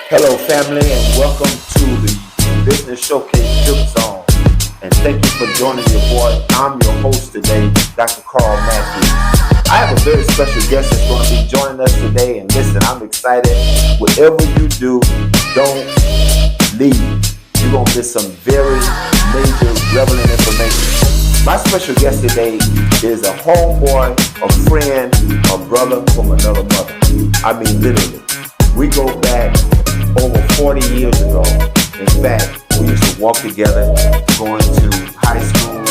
Hello, family, and welcome to the Business Showcase Tip Zone. And thank you for joining your boy. I'm your host today, Dr. Carl Matthews. I have a very special guest that's going to be joining us today. And listen, I'm excited. Whatever you do, don't leave. You're going to get some very major, relevant information. My special guest today is a homeboy, a friend, a brother from another mother. I mean, literally. We go back over 40 years ago. In fact, we used to walk together going to high school,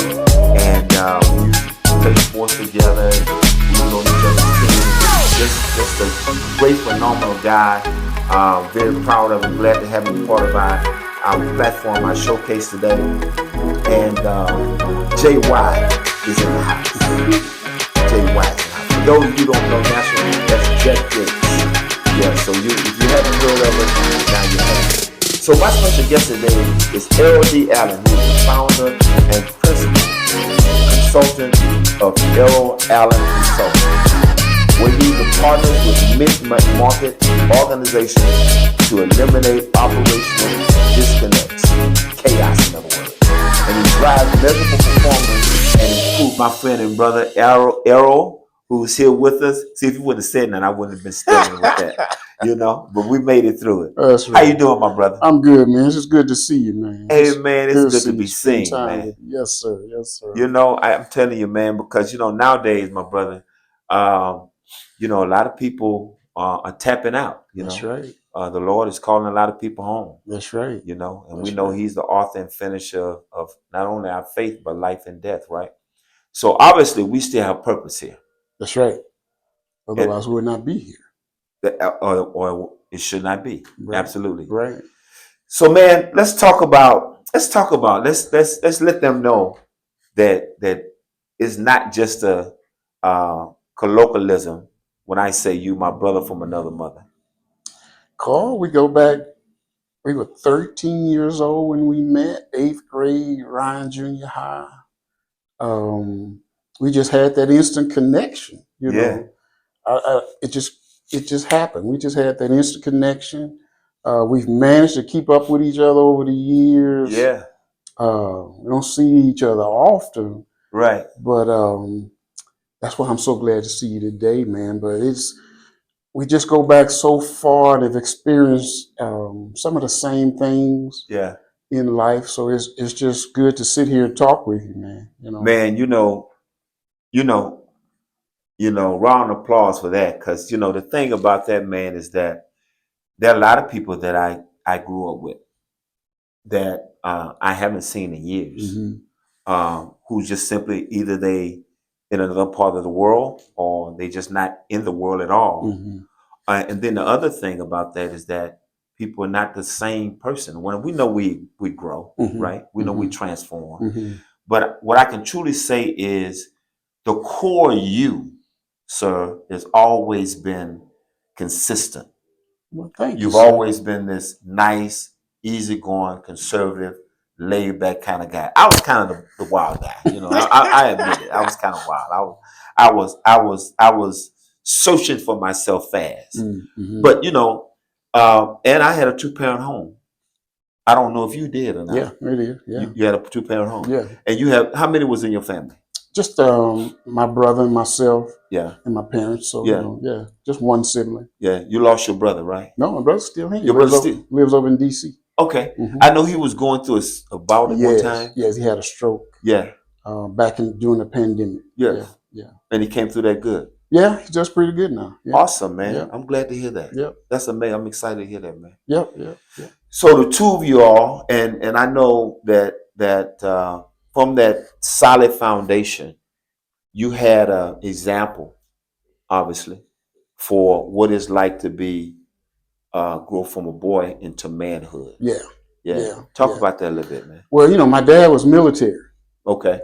and we used to play sports together. We were on each other's team. Just a great, phenomenal guy. Very proud of him. Glad to have him part of our platform, our showcase today. And JY is in the house. JY is in the house. For those of you who don't know, nationally, that's Jet Gates. Yeah, so if you haven't heard of it, now you have. So my special guest today is Errol Allen, who is the founder and principal consultant of Errol Allen Consulting, where he's a partner with mid-market organizations to eliminate operational disconnects, chaos in other words, and he drives measurable performance and improve my friend and brother Errol, who's here with us. See, if you wouldn't have said that, I wouldn't have been stealing with that, but we made it through it. That's right. How you doing, my brother? I'm good, man. It's just good to see you, man. Hey, man, it's good to be seen, man. Yes, sir. Yes, sir. I'm telling you, man, because, nowadays, my brother, a lot of people are tapping out, That's right. The Lord is calling a lot of people home. That's right. And That's we know right. He's the author and finisher of not only our faith, but life and death, right? So obviously, we still have purpose here. That's right. Otherwise, we would not be here. Or it should not be. Right. Absolutely. Right. So, man, let's let them know that it's not just a colloquialism when I say you, my brother from another mother. Carl, we go back. We were 13 years old when we met, 8th grade, Ryan Junior High. We just had that instant connection, Yeah. It just happened. We just had that instant connection. We've managed to keep up with each other over the years. Yeah. We don't see each other often, Right. but that's why I'm so glad to see you today, man. But we just go back so far. They've experienced some of the same things. Yeah. In life, so it's just good to sit here and talk with you, man. Man, round of applause for that, because the thing about that, man, is that there are a lot of people that I grew up with that I haven't seen in years, who just simply either they in another part of the world or they just not in the world at all. And then the other thing about that is that people are not the same person. When we know we grow, right? We know we transform. But what I can truly say is the core you, sir, has always been consistent. Well, thank you. You've always been this nice, easygoing, conservative, laid back kind of guy. I was kind of the wild guy, I admit it. I was kind of wild. I was searching for myself fast. But and I had a 2-parent home. I don't know if you did or not. Yeah, we did. Yeah. You had a 2-parent home. Yeah. And you have, how many was in your family? Just my brother and myself. Yeah. And my parents. So just one sibling. Yeah. You lost your brother, right? No, my brother's still here. Your brother still lives over in DC. Okay. I know he was going through a bout at one time. Yes, he had a stroke. Yeah. Back during the pandemic. Yeah. Yeah. And he came through that good. Yeah, he's just pretty good now. Yeah. Awesome, man. Yep. I'm glad to hear that. Yep. That's amazing. I'm excited to hear that, man. Yep. So the two of you all, and I know that from that solid foundation, you had an example, obviously, for what it's like to be grow from a boy into manhood. Yeah. Talk about that a little bit, man. Well, my dad was military. Okay.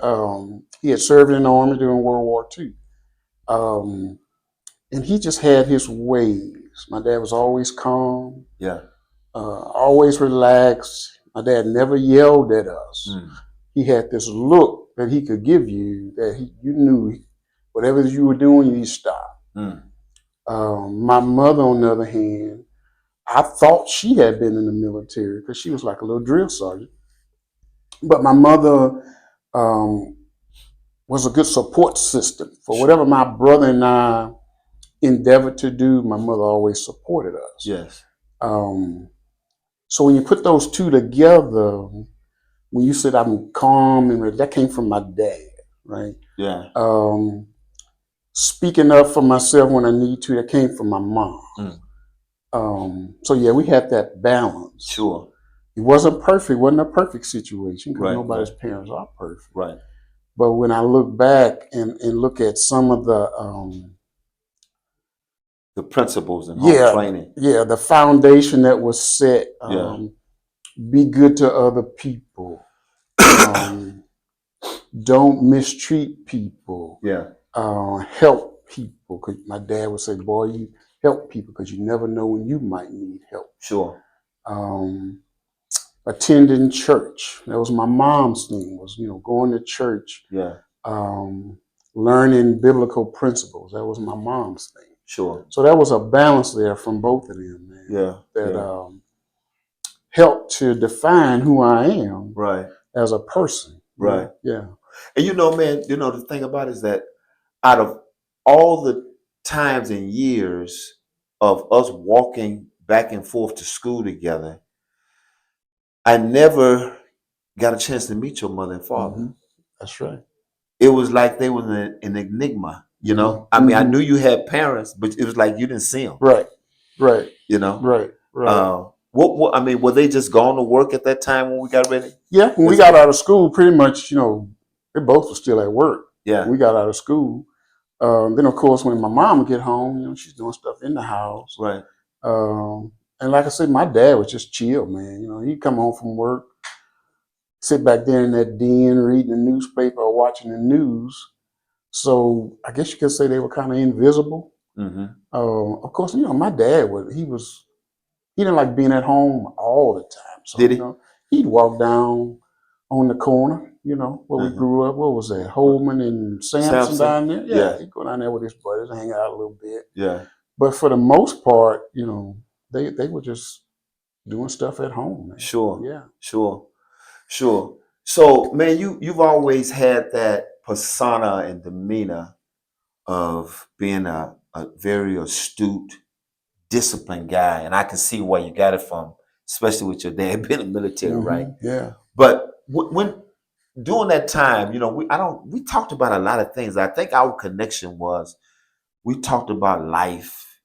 He had served in the Army during World War II. And he just had his ways. My dad was always calm. Yeah. Always relaxed. My dad never yelled at us. He had this look that he could give you that you knew whatever you were doing, you need to stop. My mother, on the other hand, I thought she had been in the military because she was like a little drill sergeant. But my mother um, was a good support system for whatever my brother and I endeavored to do. My mother always supported us. Yes. Um, so when you put those two together, when you said I'm calm and that came from my dad, right? Yeah. Speaking up for myself when I need to, that came from my mom. So yeah, we had that balance. Sure. It wasn't perfect. Wasn't a perfect situation because Right, nobody's right. parents are perfect. Right. But when I look back and look at some of The principles and home training. yeah, the foundation that was set. Yeah. Be good to other people. Don't mistreat people. Yeah. Help people. 'Cause my dad would say, "Boy, you help people because you never know when you might need help." Sure. Attending church. That was my mom's thing. Was going to church. Yeah. Learning biblical principles. That was my mom's thing. Sure. So that was a balance there from both of them, man. Yeah. That helped to define who I am. Right. As a person. Right. Yeah. And man, the thing about it is that out of all the times and years of us walking back and forth to school together, I never got a chance to meet your mother and father. Mm-hmm. That's right. It was like they was an enigma, Mm-hmm. I mean, I knew you had parents, but it was like you didn't see them. Right. Right. Right. Right. What I mean, were they just gone to work at that time when we got ready? Yeah, when we got out of school, pretty much, they both were still at work. Yeah. When we got out of school. Then, of course, when my mom would get home, she's doing stuff in the house. Right. And like I said, my dad was just chill, man. He'd come home from work, sit back there in that den, reading the newspaper or watching the news. So I guess you could say they were kind of invisible. Mm-hmm. Of course, my dad he didn't like being at home all the time. So, Did he? He'd walk down on the corner, where we grew up. What was that? Holman and Sampson down there? Yeah, he'd go down there with his buddies and hang out a little bit. Yeah. But for the most part, they were just doing stuff at home, man. Sure. Yeah. Sure. So, man, you've always had that persona and demeanor of being a very astute, disciplined guy, and I can see where you got it from, especially with your dad being in the military, right? Yeah. But when during that time, we talked about a lot of things. I think our connection was we talked about life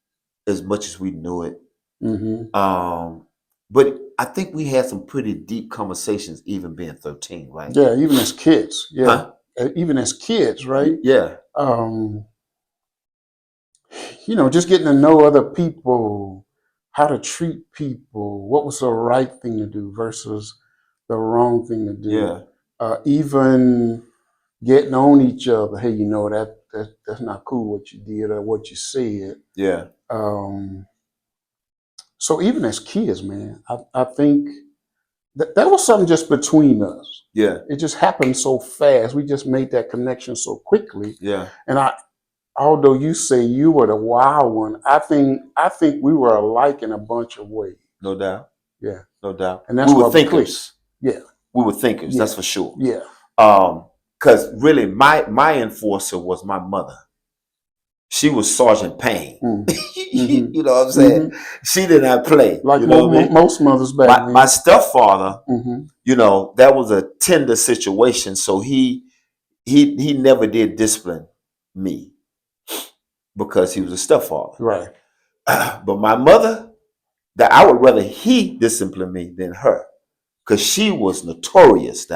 as much as we knew it. Mm-hmm. But I think we had some pretty deep conversations, even being 13, right? Yeah, even as kids. Yeah, even as kids, right? Yeah. Just getting to know other people, how to treat people, what was the right thing to do versus the wrong thing to do. Yeah. Even getting on each other. Hey, that's not cool what you did or what you said. Yeah. So even as kids, man, I think that was something just between us. Yeah. It just happened so fast. We just made that connection so quickly. Yeah. And although you say you were the wild one, I think we were alike in a bunch of ways. No doubt. Yeah. No doubt. And that's we were thinkers. Yeah. We were thinkers, Yeah. that's for sure. Yeah. Because really my enforcer was my mother. She was Sergeant Payne. Mm-hmm. You know what I'm saying? Mm-hmm. She did not play. Like most mothers back then. My stepfather, mm-hmm. That was a tender situation. So he never did discipline me because he was a stepfather. Right. But my mother, that I would rather he discipline me than her, because she was notorious.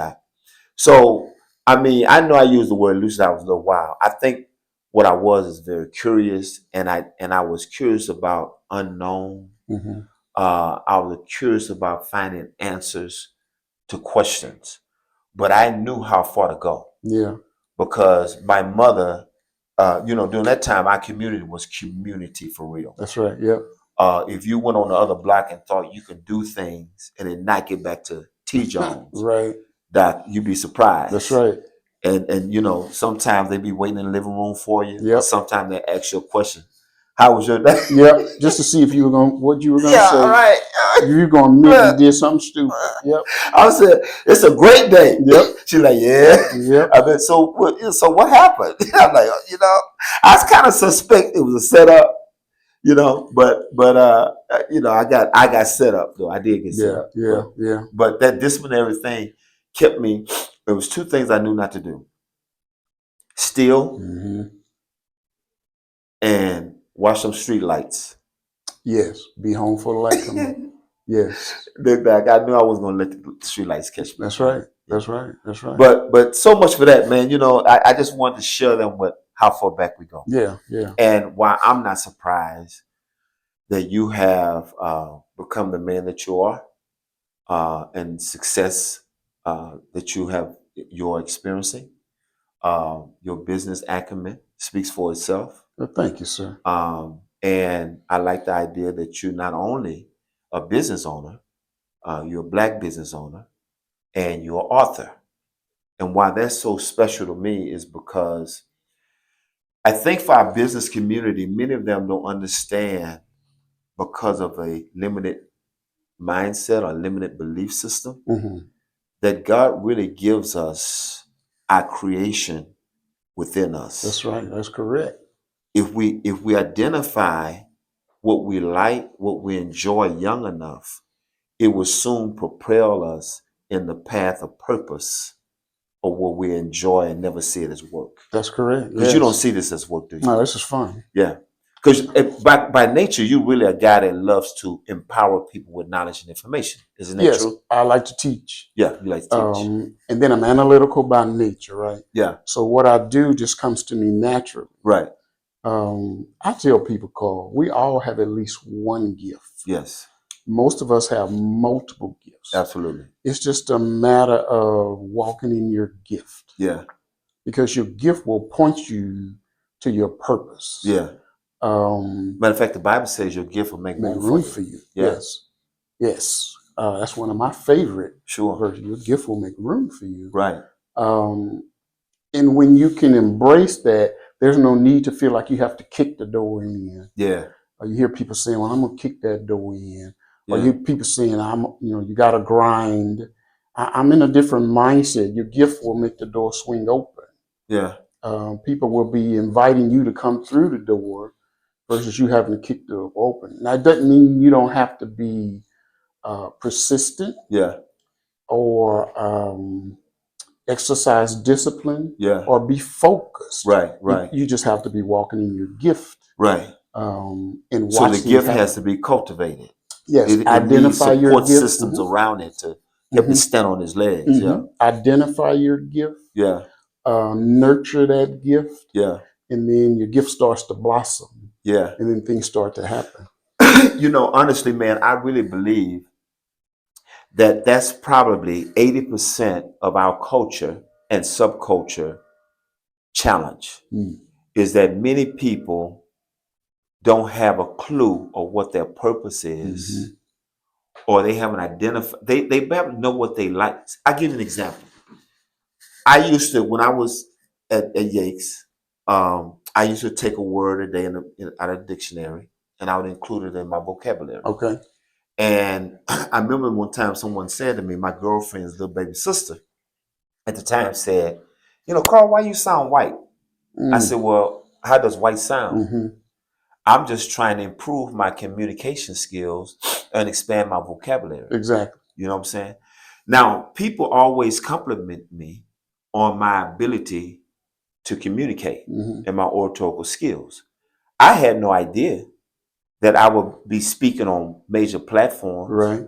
So I mean, I know I used the word loose. I was a little wild. I think what I was is very curious, and I was curious about unknown. Mm-hmm. I was curious about finding answers to questions, but I knew how far to go. Yeah, because my mother, during that time, our community was community for real. That's right. Yep. If you went on the other block and thought you could do things and then not get back to T. Jones, right, Doc, you'd be surprised. That's right. And sometimes they be waiting in the living room for you. Yep. Sometimes they ask you a question. How was your day? Yep. Just to see if you were what you were gonna Yeah, all say. right. You were gonna admit you did something stupid. Yep. I said, it's a great day. Yep. She's like, yeah. Yep. I mean, so what happened? I'm like, I was kind of suspect it was a setup, but I got set up though. I did get set Yeah. up. Yeah. Yeah. But that disciplinary thing kept me. There was two things I knew not to do: steal Mm-hmm. and watch some street lights. Yes. Be home for the light come on. Yes. Look back, I knew I wasn't going to let the street lights catch me. That's right. That's right. That's right. But so much for that, man. I just wanted to share them with how far back we go. Yeah. Yeah. And why I'm not surprised that you have become the man that you are, and success that you're experiencing. Your business acumen speaks for itself. Well, thank you, sir. And I like the idea that you're not only a business owner, you're a Black business owner, and you're an author. And why that's so special to me is because I think for our business community, many of them don't understand, because of a limited mindset or limited belief system, Mm-hmm. that God really gives us our creation within us. That's right. That's correct. If we identify what we like, what we enjoy young enough, it will soon propel us in the path of purpose, or what we enjoy and never see it as work. That's correct. Because you don't see this as work, do you? No, this is fun. Yeah. Because by nature, you really a guy that loves to empower people with knowledge and information. Isn't that true? I like to teach. Yeah, you like to teach. And then I'm analytical by nature, right? Yeah. So what I do just comes to me naturally. Right. I tell people, Carl, we all have at least one gift. Yes. Most of us have multiple gifts. Absolutely. It's just a matter of walking in your gift. Yeah. Because your gift will point you to your purpose. Yeah. Matter of fact, the Bible says your gift will make room for you. Yeah. Yes. Yes. That's one of my favorite Sure. verses. Your gift will make room for you. Right. And when you can embrace that, there's no need to feel like you have to kick the door in. Yeah. Or you hear people saying, well, I'm going to kick that door in. Yeah. Or you hear people saying, you got to grind. I'm in a different mindset. Your gift will make the door swing open. Yeah. People will be inviting you to come through the door versus you having to kick the door open. Now, it doesn't mean you don't have to be persistent. Yeah. Or exercise discipline. Yeah. Or be focused. Right. Right. You just have to be walking in your gift. Right. And so the gift has to be cultivated. Yes. It identify needs your support gift. systems around it to help it stand on its legs. Yeah. Identify your gift. Yeah. Nurture that gift. Yeah. And then your gift starts to blossom. Yeah. And then things start to happen. Honestly, man, I really believe that that's probably 80% of our culture and subculture challenge, is that many people don't have a clue of what their purpose is, or they haven't identified. They better know what they like. I'll give you an example. I used to, when I was at Yates, I used to take a word a day out of the dictionary, and I would include it in my vocabulary. Okay. And I remember one time someone said to me, my girlfriend's little baby sister at the time said, Carl, why you sound white? I said, well, how does white sound? I'm just trying to improve my communication skills and expand my vocabulary. Exactly. You know what I'm saying? Now, people always compliment me on my ability to communicate and my oratorical skills. I had no idea that I would be speaking on major platforms. Right.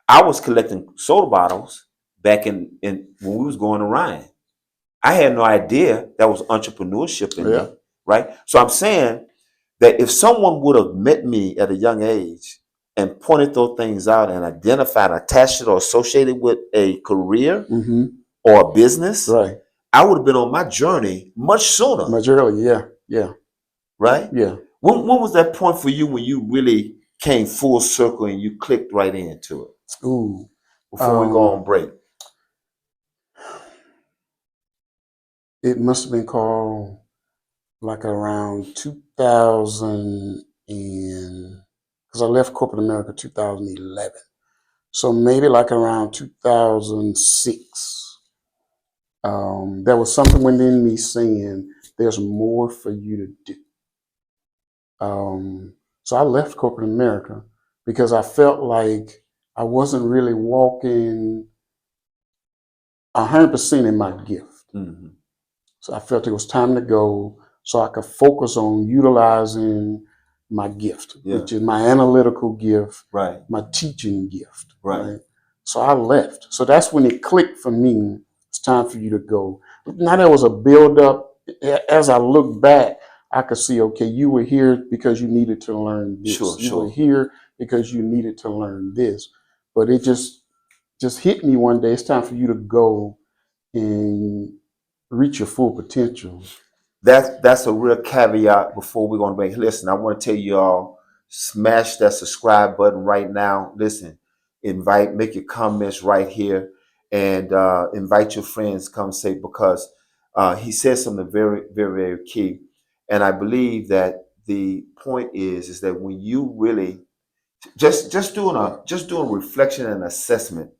I was collecting soda bottles back in when we was going to Ryan. I had no idea that was entrepreneurship in me, right? So I'm saying that if someone would have met me at a young age and pointed those things out and identified, attached it, or associated with a career or a business, right, I would have been on my journey much sooner. Much earlier, yeah. Right? Yeah. When was that point for you when you really came full circle and you clicked right into it? Ooh. Before we go on break. It must have been called like around 2000 and because I left corporate America 2011. So maybe like around 2006, there was something within me saying there's more for you to do. So I left corporate America because I felt like I wasn't really walking 100% in my gift. Mm-hmm. So I felt it was time to go so I could focus on utilizing my gift, Yeah. which is my analytical gift, Right. my teaching gift. Right. So I left. So that's when it clicked for me. It's time for you to go. Now there was a build up. As I look back, I could see, okay, you were here because you needed to learn this. Sure, You were sure. here because you needed to learn this. But it just hit me one day. It's time for you to go and reach your full potential. That's a real caveat before we're gonna make. Listen, I want to tell you all, smash that subscribe button right now. Listen, make your comments right here, and invite your friends. Come say because he said something very, very, very key, and I believe that the point is that when you really just doing reflection and assessment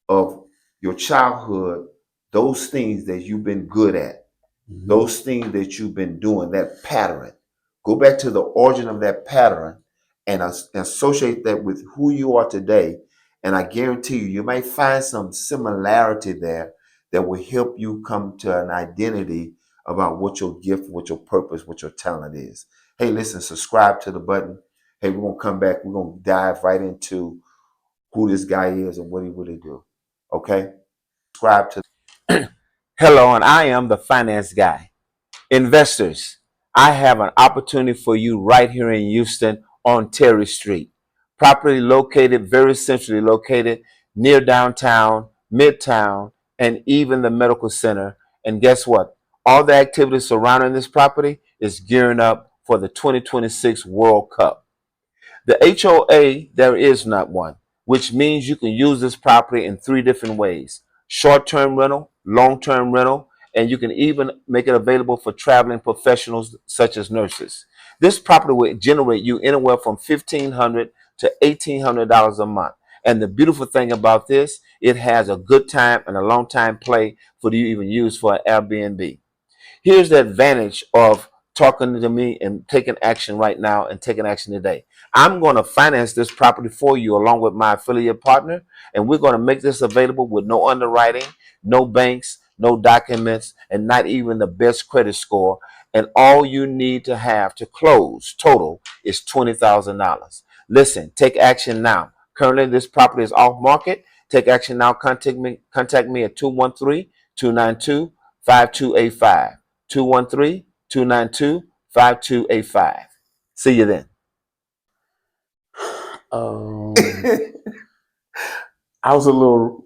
of your childhood, those things that you've been good at, those things that you've been doing, that pattern. Go back to the origin of that pattern and associate that with who you are today. And I guarantee you, you might find some similarity there that will help you come to an identity about what your gift, what your purpose, what your talent is. Hey, listen, subscribe to the button. Hey, we're going to come back. We're going to dive right into who this guy is and what he really do. Okay? Subscribe to. Hello, and I am the finance guy. Investors, I have an opportunity for you right here in Houston on Terry Street. Properly located, very centrally located, near downtown, midtown, and even the medical center. And guess what? All the activities surrounding this property is gearing up for the 2026 World Cup. The HOA, there is not one, which means you can use this property in three different ways: short-term rental, long-term rental, and you can even make it available for traveling professionals such as nurses. This property will generate you anywhere from $1,500 to $1,800 a month. And the beautiful thing about this, it has a good time and a long time play for you to even use for an Airbnb. Here's the advantage of talking to me and taking action right now and taking action today. I'm going to finance this property for you along with my affiliate partner, and we're going to make this available with no underwriting, no banks, no documents, and not even the best credit score. And all you need to have to close total is $20,000. Listen, take action now. Currently, this property is off market. Take action now. Contact me at 213-292-5285. 213-292-5285. See you then. I was a little,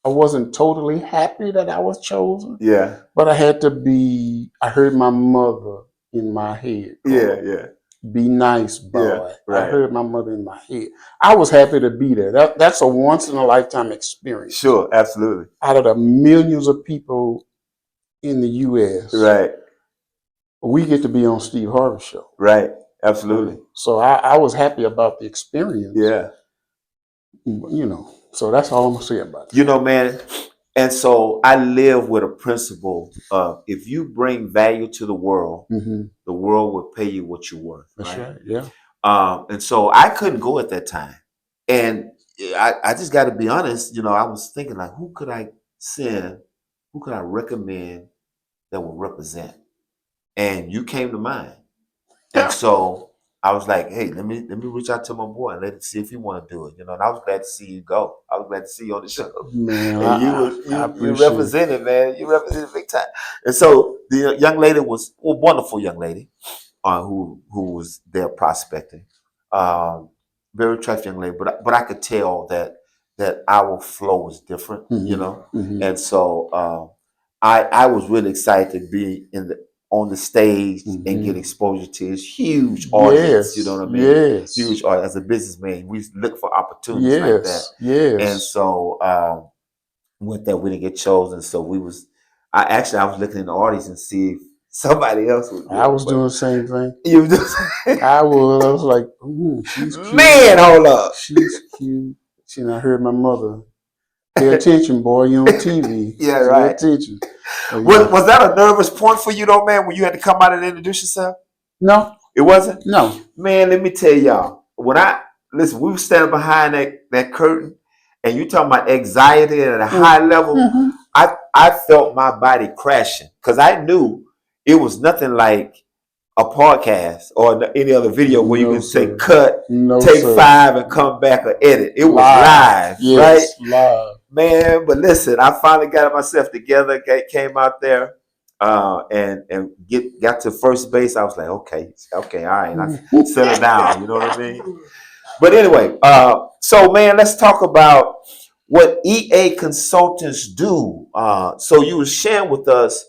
I wasn't totally happy that I was chosen. Yeah. But I had to be, I heard my mother in my head. Yeah. Be nice, boy. Yeah, right. I heard my mother in my head. I was happy to be there. That's a once in a lifetime experience. Sure, absolutely. Out of the millions of people in the U.S., Right. we get to be on Steve Harvey's show. Right. Absolutely. So I was happy about the experience. Yeah. You know, so that's all I'm gonna say about it. You know, man, and so I live with a principle of if you bring value to the world will pay you what you're worth. That's right. Yeah. And so I couldn't go at that time. And I just got to be honest, you know, I was thinking like, who could I send? Who could I recommend that will represent? And you came to mind. And so I was like, hey, let me reach out to my boy and let him see if he want to do it. You know, and I was glad to see you go. I was glad to see you on the show. Man, and you represented, man. You represented big time. And so the young lady was a wonderful young lady who was there prospecting. Very attractive young lady, but I could tell that our flow was different, you know. And so I was really excited to be on the stage and get exposure to this huge audience. You know what I mean? Yes. Huge audience. As a businessman, we look for opportunities like that. Yes. And so went there, we didn't get chosen. So I was looking in the audience and see Somebody else was doing I was it. doing the same thing. You just, I was like, ooh, she's cute. man, hold up. She's cute. And I heard my mother, pay attention, boy, you on TV. Yeah, Pay right. attention. But Was that a nervous point for you though, man, when you had to come out and introduce yourself? No. It wasn't? No. Man, let me tell y'all. When I listen, we were standing behind that curtain and you talking about anxiety at a high level. Mm-hmm. I felt my body crashing because I knew it was nothing like a podcast or any other video where you can say cut, take 5 and come back or edit. It was live, yes, right? Live. Man, but listen, I finally got myself together, came out there, and got to first base. I was like, okay, all right, I settle down. You know what I mean? But anyway, so man, let's talk about what EA consultants do. So you were sharing with us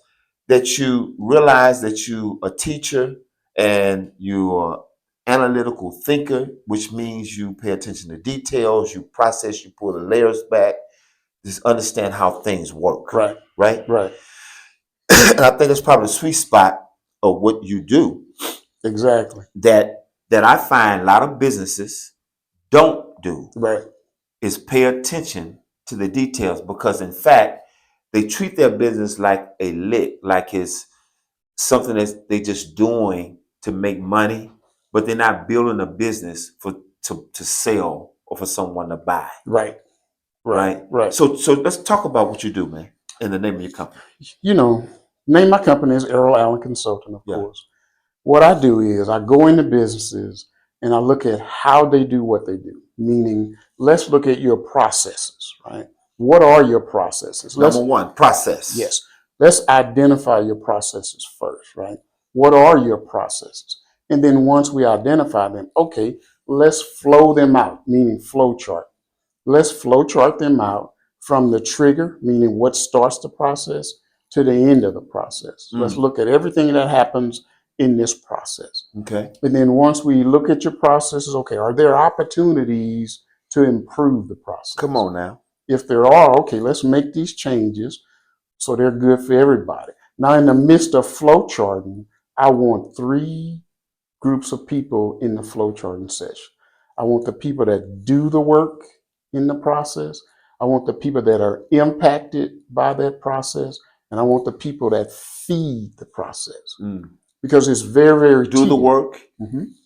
that you realize that you a teacher and you're analytical thinker, which means you pay attention to details, you process, you pull the layers back, just understand how things work. Right. Right? Right. And I think that's probably the sweet spot of what you do. Exactly. That I find a lot of businesses don't do. Right. Is pay attention to the details because in fact they treat their business like a lick, like it's something that they just doing to make money, but they're not building a business to sell or for someone to buy. Right. Right. Right. So let's talk about what you do, man, in the name of your company. You know, name my company is Errol Allen Consulting, of course. What I do is I go into businesses and I look at how they do what they do. Meaning, let's look at your processes, right? What are your processes? Number one, process. Yes. Let's identify your processes first, right? What are your processes? And then once we identify them, okay, let's flow them out, meaning flow chart. Let's flow chart them out from the trigger, meaning what starts the process, to the end of the process. Let's look at everything that happens in this process. Okay. And then once we look at your processes, okay, are there opportunities to improve the process? Come on now. If there are, okay, let's make these changes so they're good for everybody. Now, in the midst of flow charting, I want 3 groups of people in the flow charting session. I want the people that do the work in the process. I want the people that are impacted by that process. And I want the people that feed the process. Because it's very, very do the work,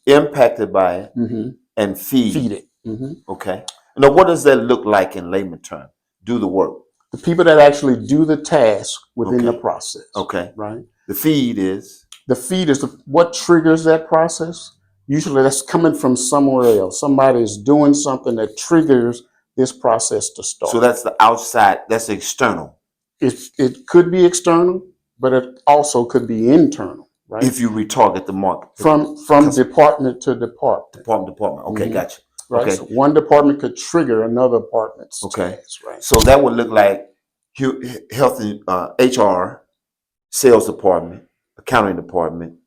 impacted by it, and feed it. Okay. Now, what does that look like in layman terms? Do the work. The people that actually do the task within the process. Okay. Right. The feed is what triggers that process. Usually, that's coming from somewhere else. Somebody is doing something that triggers this process to start. So that's the outside. That's external. It could be external, but it also could be internal. Right? If you retarget the market from department to department. Department. Okay, gotcha. Right. Okay. So one department could trigger another department's task, right? So that would look like health and HR, sales department, accounting department,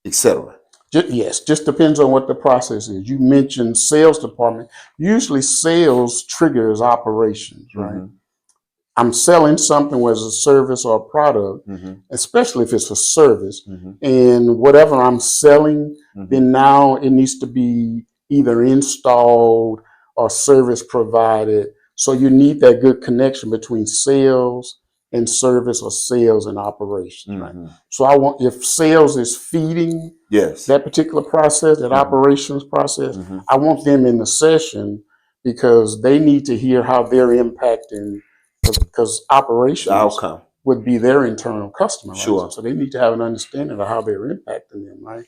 etc. Yes, just depends on what the process is. You mentioned sales department. Usually sales triggers operations, right? I'm selling something, whether it's a service or a product, especially if it's a service, and whatever I'm selling, then now it needs to be either installed or service provided. So you need that good connection between sales and service, or sales and operations, right? So I want, if sales is feeding that particular process, that operations process, I want them in the session because they need to hear how they're impacting, because operations the outcome would be their internal customer, right? Sure. So they need to have an understanding of how they're impacting them, right?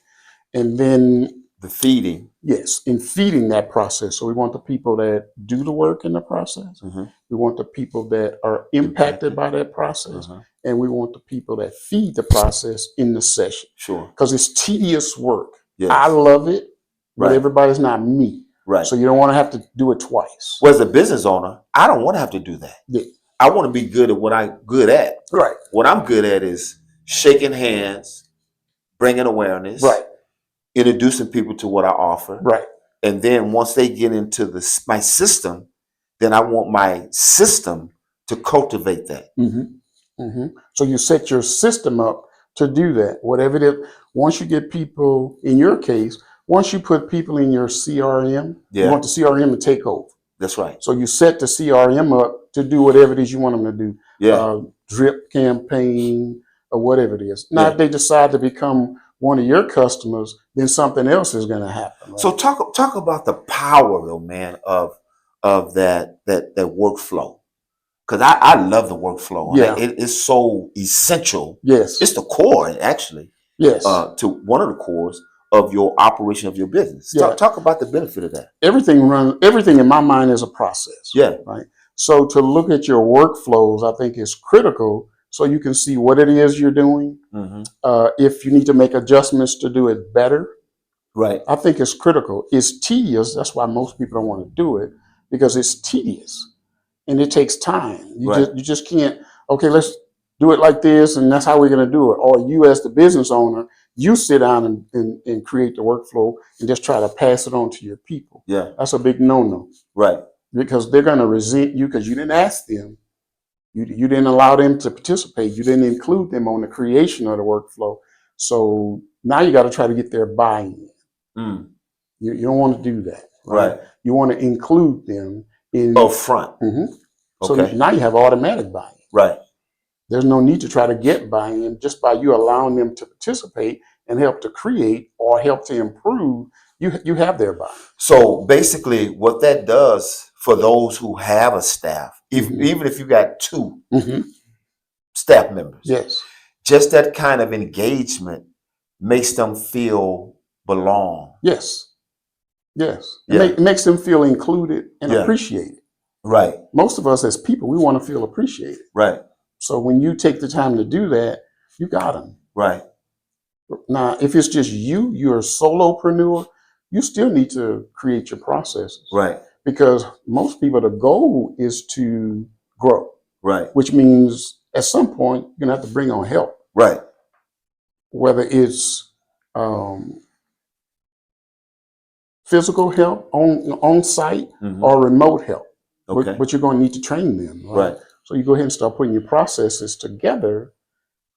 And then the feeding. Yes, in feeding that process. So we want the people that do the work in the process. We want the people that are impacted by that process. And we want the people that feed the process in the session. Sure. Because it's tedious work. Yes. I love it, but everybody's not me. Right. So you don't want to have to do it twice. Well, as a business owner, I don't want to have to do that. Yeah. I want to be good at what I'm good at. Right. What I'm good at is shaking hands, bringing awareness. Right. Introducing people to what I offer. Right. And then once they get into my system, then I want my system to cultivate that. So you set your system up to do that. Whatever it is, once you get people, in your case, once you put people in your CRM, you want the CRM to take over. That's right. So you set the CRM up to do whatever it is you want them to do. Yeah. Drip campaign or whatever it is. Now, if they decide to become one of your customers, then something else is going to happen. Right? So talk about the power, though, man, of that workflow. Because I love the workflow. Yeah. It's so essential. Yes. It's the core, actually. Yes. To one of the cores of your operation of your business. Yeah. Talk about the benefit of that. Everything in my mind is a process. Yeah. Right. So to look at your workflows, I think is critical so you can see what it is you're doing. Mm-hmm. If you need to make adjustments to do it better. Right. I think it's critical. It's tedious. That's why most people don't want to do it, because it's tedious and it takes time. You just can't, okay, let's do it like this and that's how we're going to do it. Or you as the business owner, you sit down and create the workflow and just try to pass it on to your people. Yeah. That's a big no-no. Right. Because they're going to resent you because you didn't ask them. You didn't allow them to participate. You didn't include them on the creation of the workflow. So now you got to try to get their buy-in. Mm. You don't want to do that. Right. You want to include them in up front. Mm-hmm. Okay. So now you have automatic buy-in. Right. There's no need to try to get buy-in. Just by you allowing them to participate and help to create or help to improve, you have their buy-in. So basically what that does for those who have a staff, even if you got 2 staff members, yes, just that kind of engagement makes them feel belong. Yes. Yes. It makes them feel included and appreciated. Right. Most of us as people, we want to feel appreciated. Right. So when you take the time to do that, you got them. Right. Now, if it's just you're a solopreneur, you still need to create your processes. Right. Because most people, the goal is to grow. Right. Which means at some point, you're going to have to bring on help. Right. Whether it's physical help on site or remote help. Okay. But you're going to need to train them. Right. So you go ahead and start putting your processes together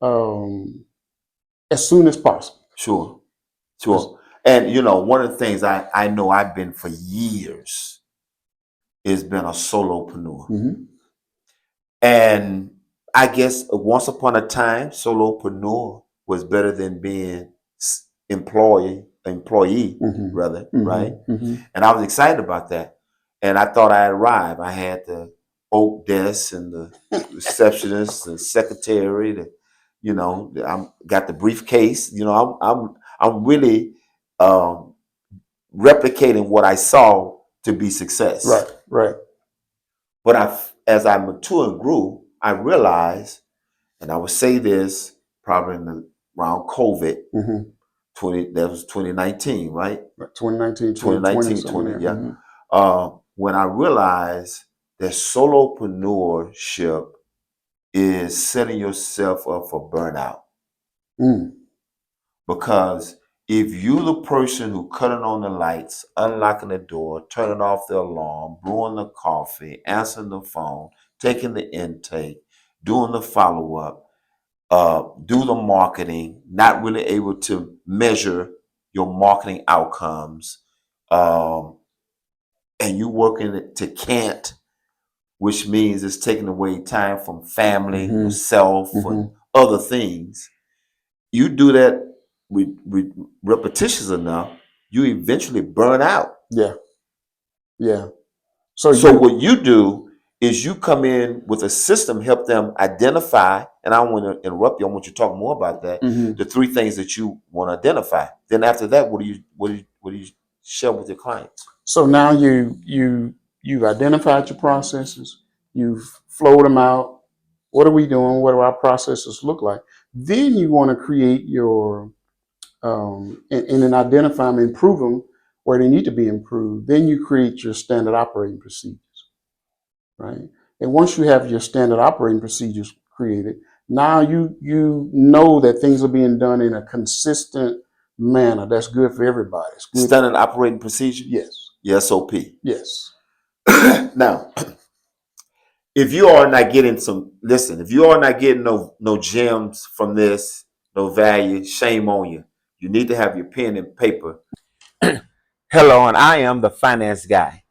as soon as possible. Sure. Sure. And, you know, one of the things I know I've been for years is been a solopreneur. And I guess once upon a time, solopreneur was better than being employee rather, right? And I was excited about that. And I thought I arrived. I had the oak desk and the receptionist and secretary. You know, I got the briefcase. You know, I'm really replicating what I saw to be success. Right. Right. But as I matured and grew, I realized, and I would say this probably around COVID. That was 2019, right? 2019, 2020, yeah. When I realized that solopreneur is setting yourself up for burnout. Because if you're the person who cutting on the lights, unlocking the door, turning off the alarm, brewing the coffee, answering the phone, taking the intake, doing the follow-up, do the marketing, not really able to measure your marketing outcomes, and you working to can't, which means it's taking away time from family, yourself, and other things. You do that with repetitious enough, you eventually burn out. Yeah. Yeah. So what you do is you come in with a system, help them identify, and I don't want to interrupt you, I want you to talk more about that, the 3 things that you want to identify. Then after that, what do you share with your clients? So now you've identified your processes, you've flowed them out. What are we doing? What do our processes look like? Then you want to create your and then identify them, improve them where they need to be improved. Then you create your standard operating procedures, right? And once you have your standard operating procedures created, now you know that things are being done in a consistent manner that's good for everybody. Standard operating procedure? Yes. Your SOP? Yes. Now, if you are not getting if you are not getting no gems from this, no value, shame on you. You need to have your pen and paper. Hello, and I am the finance guy.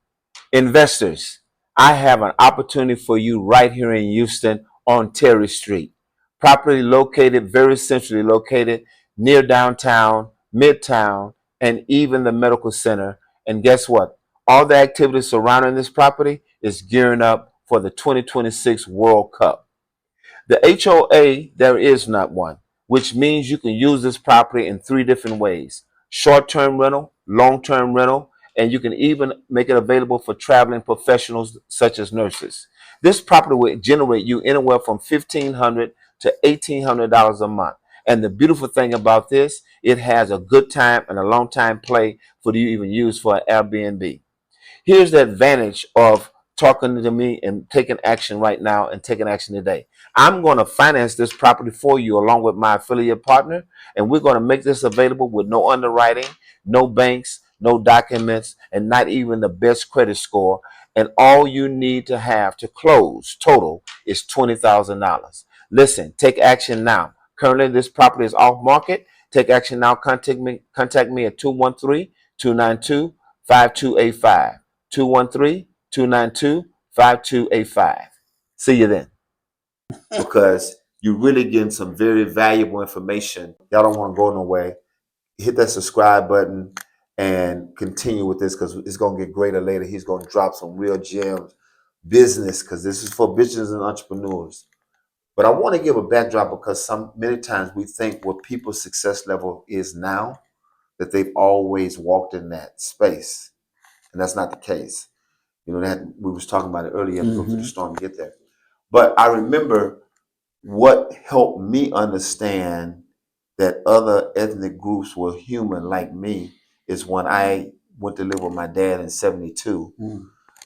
Investors, I have an opportunity for you right here in Houston on Terry Street. Properly located, very centrally located, near downtown, midtown, and even the medical center. And guess what? All the activities surrounding this property is gearing up for the 2026 World Cup. The HOA, there is not one, which means you can use this property in three different ways: short-term rental, long-term rental, and you can even make it available for traveling professionals such as nurses. This property will generate you anywhere from $1,500 to $1,800 a month. And the beautiful thing about this, it has a good time and a long time play for you to even use for an Airbnb. Here's the advantage of talking to me and taking action right now and taking action today. I'm going to finance this property for you along with my affiliate partner, and we're going to make this available with no underwriting, no banks, no documents, and not even the best credit score. And all you need to have to close total is $20,000. Listen, take action now. Currently, this property is off market. Take action now. Contact me at 213-292-5285. 213-292-5285. See you then. Because you're really getting some very valuable information. Y'all don't want to go nowhere. Hit that subscribe button and continue with this, because it's going to get greater later. He's going to drop some real gems. Business, because this is for business and entrepreneurs. But I want to give a backdrop, because many times we think what people's success level is now, that they've always walked in that space. And that's not the case. You know, that we was talking about it earlier. Go through the storm to get there. But I remember what helped me understand that other ethnic groups were human like me is when I went to live with my dad in '72,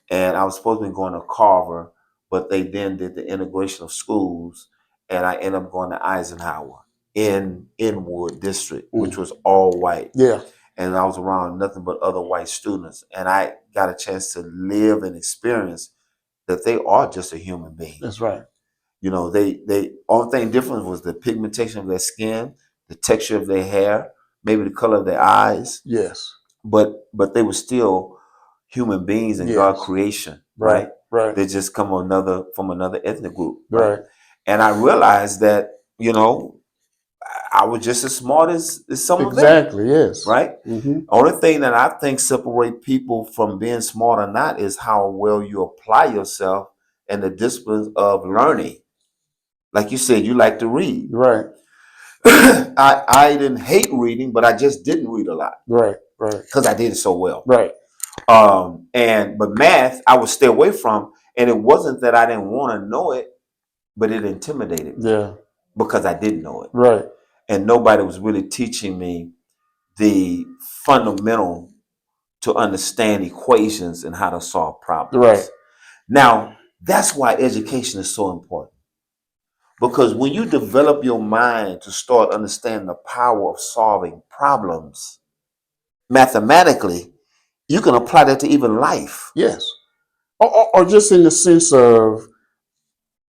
and I was supposed to be going to Carver, but they then did the integration of schools, and I ended up going to Eisenhower in Inwood District, which was all white. Yeah. And I was around nothing but other white students. And I got a chance to live and experience that they are just a human being. That's right. You know, they only thing different was the pigmentation of their skin, the texture of their hair, maybe the color of their eyes. Yes. But they were still human beings in God's creation, right? Right. They just come from another ethnic group. Right. And I realized that, you know, I was just as smart as some of them. Exactly, yes. Right? Only thing that I think separate people from being smart or not is how well you apply yourself and the disciplines of learning. Like you said, you like to read. Right. I didn't hate reading, but I just didn't read a lot. Right. Because I did it so well. Right. But math, I would stay away from. And it wasn't that I didn't want to know it, but it intimidated me. Yeah. Because I didn't know it. Right. And nobody was really teaching me the fundamental to understand equations and how to solve problems. Right. Now, that's why education is so important. Because when you develop your mind to start understanding the power of solving problems mathematically, you can apply that to even life. Yes. Or just in the sense of,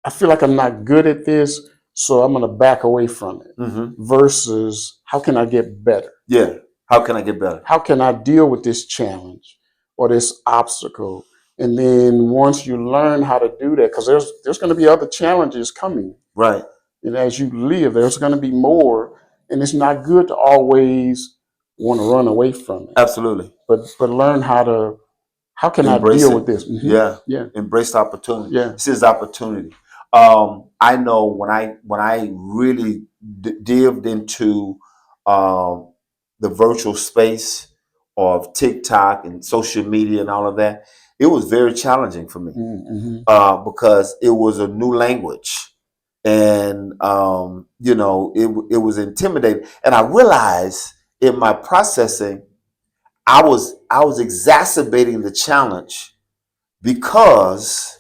I feel like I'm not good at this, so I'm going to back away from it. Versus, how can I get better? Yeah. How can I get better? How can I deal with this challenge or this obstacle? And then once you learn how to do that, because there's going to be other challenges coming. Right. And as you live, there's going to be more. And it's not good to always want to run away from it. Absolutely. But learn how can embrace I deal it. with this? Yeah. Yeah. Embrace the opportunity. Yeah. This is opportunity. I know when I really dived into the virtual space of TikTok and social media and all of that, it was very challenging for me because it was a new language, and you know, it was intimidating. And I realized in my processing, I was exacerbating the challenge because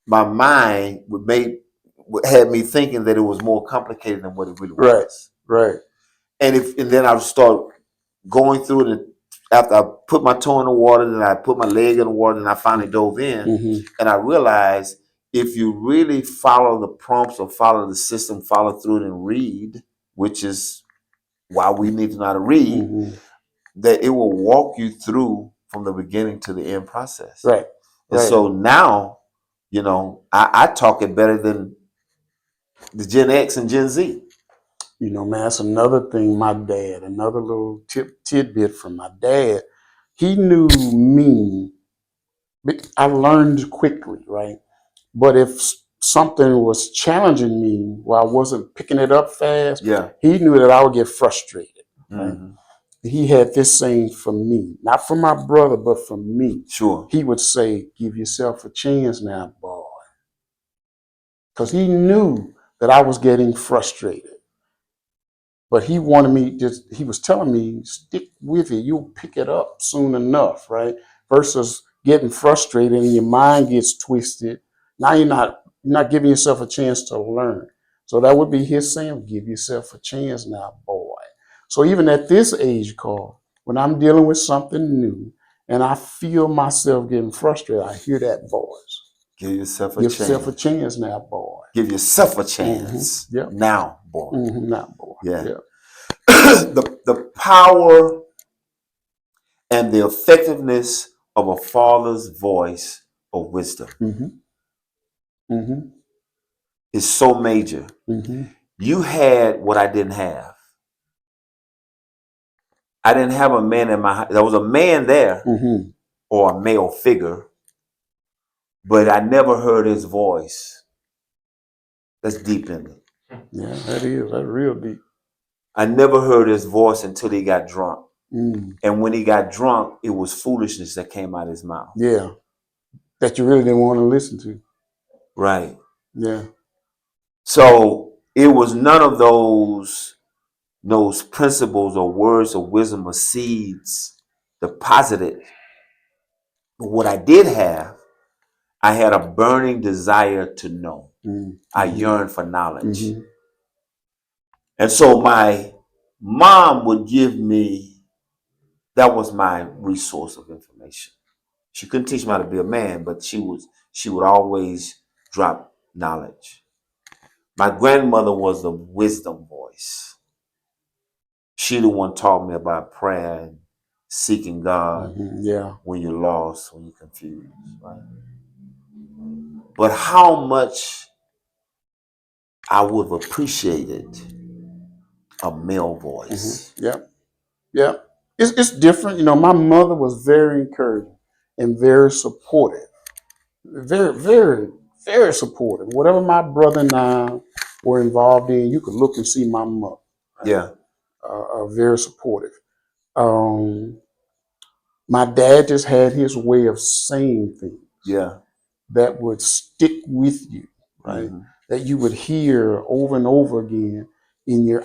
my mind had me thinking that it was more complicated than what it really was. Right. And then I would start going through it. After I put my toe in the water, then I put my leg in the water, and I finally dove in. And I realized if you really follow the prompts or follow the system, follow through it and read which is why we need to know how to read, Mm-hmm. that it will walk you through from the beginning to the end process. Right. And Right. so now, I talk it better than the Gen X and Gen Z. Man, that's another thing. My dad, another little tidbit from my dad. He knew me. I learned quickly, right? But if something was challenging me while I wasn't picking it up fast, Yeah. he knew that I would get frustrated. Right? Mm-hmm. He had this saying for me, not for my brother, but for me. Sure. He would say, "Give yourself a chance now, boy," because he knew that I was getting frustrated. But he wanted me he was telling me, stick with it. You'll pick it up soon enough, right? Versus getting frustrated and your mind gets twisted. Now you're not giving yourself a chance to learn. So that would be his saying, give yourself a chance now, boy. So even at this age, Carl, when I'm dealing with something new and I feel myself getting frustrated, I hear that voice. Give yourself a Give chance. yourself a chance now, boy. Give yourself a chance. Mm-hmm. Yep. Now, boy. Mm-hmm. Now, boy. Yeah. Yep. the power and the effectiveness of a father's voice of wisdom Mm-hmm. Mm-hmm. is so major. Mm-hmm. You had what I didn't have. I didn't have a man in my house. There was a man there Mm-hmm. or a male figure, but I never heard his voice. That's deep in me. Yeah, that is. That's real deep. I never heard his voice until he got drunk. Mm. And when he got drunk, it was foolishness that came out of his mouth. Yeah, that you really didn't want to listen to. Right. Yeah. So it was none of those principles or words of wisdom or seeds deposited. But what I did have, I had a burning desire to know. Mm-hmm. I yearned for knowledge. Mm-hmm. And so my mom would give me, that was my resource of information. She couldn't teach me how to be a man, but she would always drop knowledge. My grandmother was the wisdom voice. She the one taught me about prayer and seeking God. Mm-hmm. Yeah. When you're lost, when you're confused, right? But how much I would have appreciated a male voice. Mm-hmm. Yep. Yep. It's different. My mother was very encouraging and very supportive. Very, very, very supportive. Whatever my brother and I were involved in, you could look and see my mother. Right? Yeah. Very supportive. Um, my dad just had his way of saying things. Yeah. That would stick with you, right? Mm-hmm. That you would hear over and over again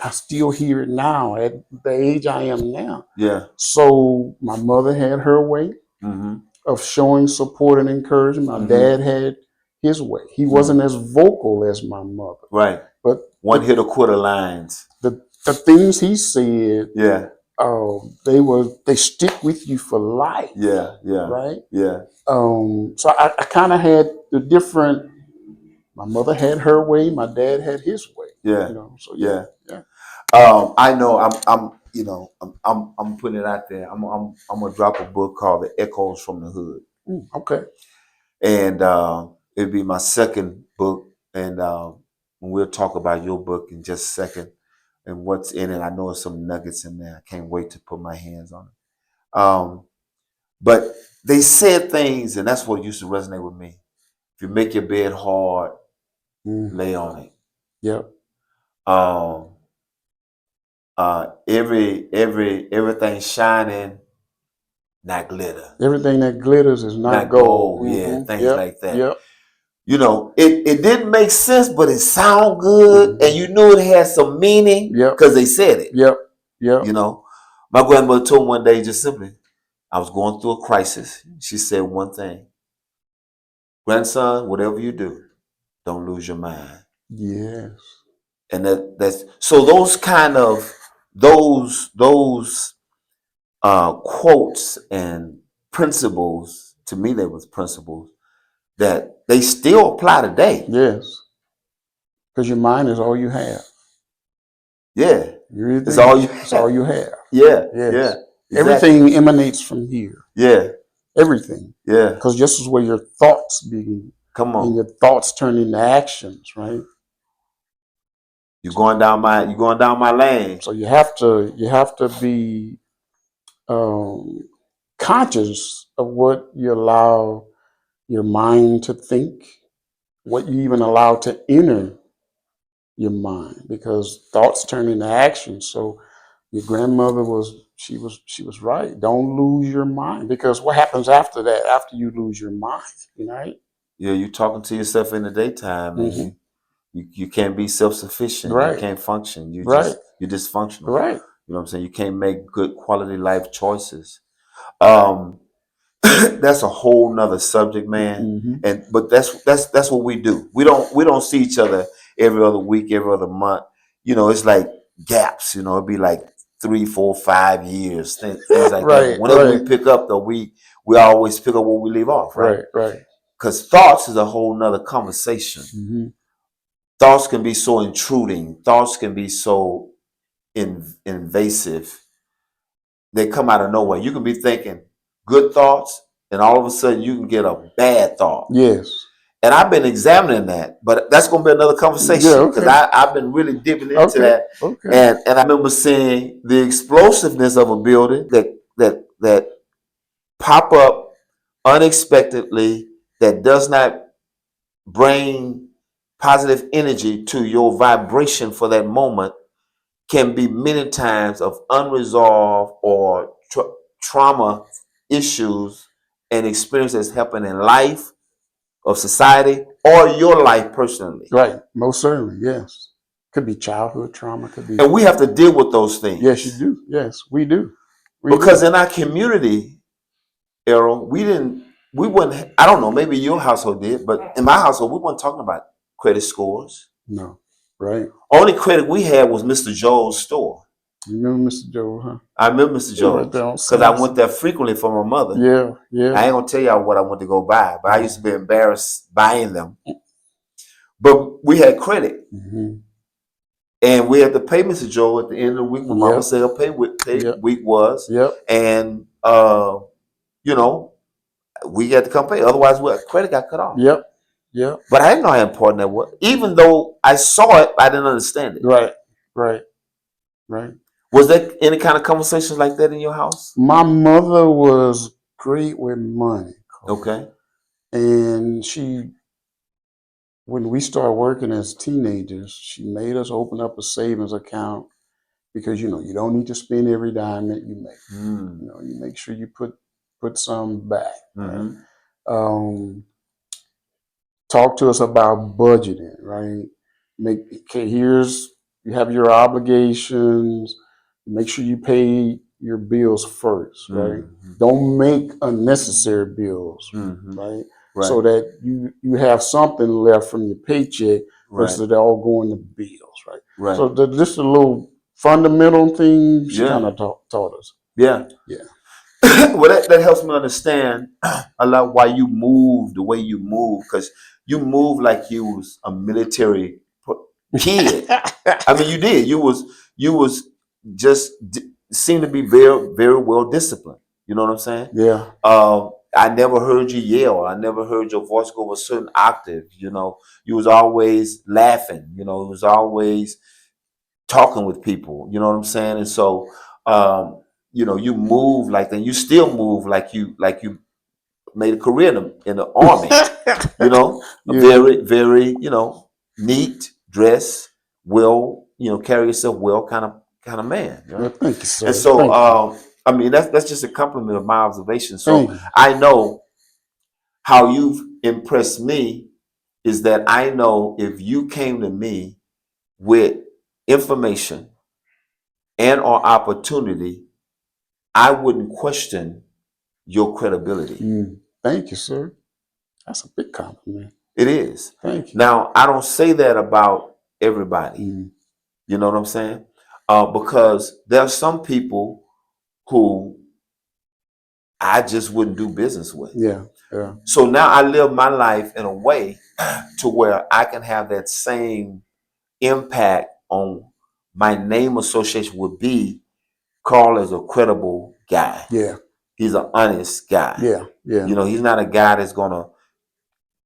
I still hear it now at the age I am now. Yeah. So my mother had her way Mm-hmm. of showing support and encouragement. My dad had his way. He wasn't as vocal as my mother. Right. But one hit or quarter lines. The things he said, Yeah. They stick with you for life. Yeah. Yeah. Right? Yeah. So I kind of had the different. My mother had her way. My dad had his way. Yeah. So yeah. I know. I'm putting it out there. I'm gonna drop a book called The Echoes from the Hood. Okay. And it'll be my second book. And we'll talk about your book in just a second and what's in it. I know there's some nuggets in there. I can't wait to put my hands on it. But they said things, and that's what used to resonate with me. If you make your bed hard, lay on it. Yep. Everything shining, not glitter. Everything that glitters is not gold. Yeah, things like that. Yep. It didn't make sense, but it sounded good, and you knew it had some meaning because they said it. Yep. My grandmother told me one day, just simply, I was going through a crisis. She said one thing: grandson, whatever you do, don't lose your mind. Yes. And that's so those kind of those quotes and principles, to me they was principles that they still apply today. Yes. Because your mind is all you have. Yeah. You're It's there. all you It's all have. you have. Yeah. Yes. Yeah. Exactly. Everything emanates from here. Yeah. Everything. Yeah. Because this is where your thoughts begin. Come And on. your thoughts turn into actions, right? You're going down my lane. So you have to be conscious of what you allow your mind to think, what you even allow to enter your mind, because thoughts turn into action. So your grandmother she was right. Don't lose your mind, because what happens after that? After you lose your mind, right? Yeah, you're talking to yourself in the daytime, and Mm-hmm. you can't be self-sufficient. You Right, can't function. right, You're dysfunctional. right. You know what I'm saying? You can't make good quality life choices. Um, that's a whole nother subject, man. Mm-hmm. But that's what we do. We don't see each other every other week, every other month. It's like gaps. It'd be like 3, 4, 5 years, things like that. But Right, whenever we right, pick up, though, we always pick up where we leave off, right? right, right. Because thoughts is a whole nother conversation. Mm-hmm. Thoughts can be so intruding. Thoughts can be so invasive. They come out of nowhere. You can be thinking good thoughts, and all of a sudden you can get a bad thought. Yes. And I've been examining that, but that's going to be another Yeah. conversation, because Okay. I've been really dipping into Okay. that. Okay. And I remember seeing the explosiveness of a building that pop up unexpectedly, that does not bring positive energy to your vibration for that moment, can be many times of unresolved or trauma issues and experiences happen in life, of society, or your life personally. Right. Most certainly. Yes. Could be childhood trauma. Could be. And we have to deal with those things. Yes, you do. Yes, we do. Because in our community, Errol, we wouldn't, I don't know, maybe your household did, but in my household, we weren't talking about credit scores. No. Right. Only credit we had was Mr. Joe's store. You remember Mr. Joe, huh? I remember Mr. Yeah, right Joe's there on because I Sunset. went there frequently for my mother. Yeah, yeah. I ain't gonna tell y'all what I went to go buy, but I used to be embarrassed buying them. But we had credit, Mm-hmm. and we had to pay Mr. Joe at the end of the week when Mama Yep. said her pay Yep. week was, Yep. and we had to come pay. Otherwise, credit got cut off. Yep. Yep. But I didn't know how important that was. Even though I saw it, I didn't understand it. Right. Right. Right. Was there any kind of conversations like that in your house? My mother was great with money. Okay. And when we started working as teenagers, she made us open up a savings account, because you don't need to spend every dime that you make. Mm. You make sure you put some back. Mm-hmm. Right? Talk to us about budgeting, right? You have your obligations. Make sure you pay your bills first, right? Mm-hmm. Don't make unnecessary bills, Mm-hmm. right? Right. So that you have something left from your paycheck versus Right. it all going to bills, right? Right. So just a little fundamental thing she Yeah. kind of taught us. Yeah. Yeah. Well, that helps me understand a lot why you move the way you move, because you move like you was a military kid. I mean, you did. You was just seemed to be very, very well disciplined. You know what I'm saying? Yeah. I never heard you yell. I never heard your voice go over a certain octave. You was always laughing. You was always talking with people. You know what I'm saying? And so, you move like that. You still move like you made a career in the army. Yeah. Very, very, neat, dress, well, carry yourself well, kind of man. Well, thank you, sir. And so, Thank you. I mean, that's just a compliment of my observation. Thank So you. I know how you've impressed me is that I know if you came to me with information and or opportunity, I wouldn't question your credibility. Thank you, sir. That's a big compliment. It is. Thank you. Now, I don't say that about everybody. You know what I'm saying? Because there are some people who I just wouldn't do business with. Yeah. Yeah. So now I live my life in a way to where I can have that same impact on my name association would be Carl is a credible guy. Yeah. He's an honest guy. Yeah. Yeah. You know, he's not a guy that's gonna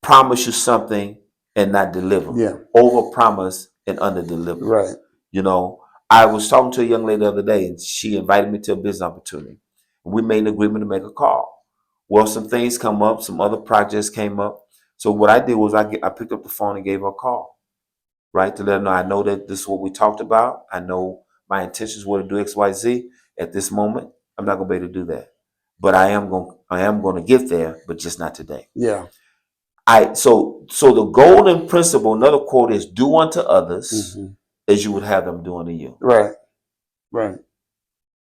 promise you something and not deliver. Yeah. Over promise and under deliver. Right. You know, I was talking to a young lady the other day, and she invited me to a business opportunity. We made an agreement to make a call. Well, some things come up, some other projects came up. So what I did was I picked up the phone and gave her a call, right, to let her know I know that this is what we talked about. I know my intentions were to do X, Y, Z. At this moment, I'm not gonna be able to do that, but I am going to get there, but just not today. Yeah. So the golden principle, another quote is, do unto others as you would have them do unto you. Right. Right.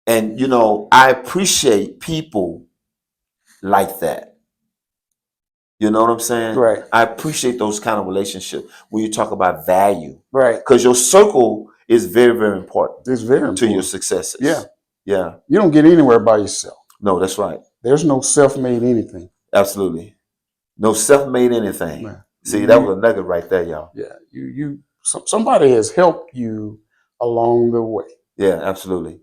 And you know, I appreciate people like that. You know what I'm saying? Right. I appreciate those kind of relationships when you talk about value. Right. Because your circle is very, very important. It's very important to your successes. Yeah. Yeah. You don't get anywhere by yourself. No, that's right. There's no self-made anything. Absolutely. No self-made anything. Man. See, that was a nugget right there, y'all. Yeah. Somebody has helped you along the way. Yeah, absolutely.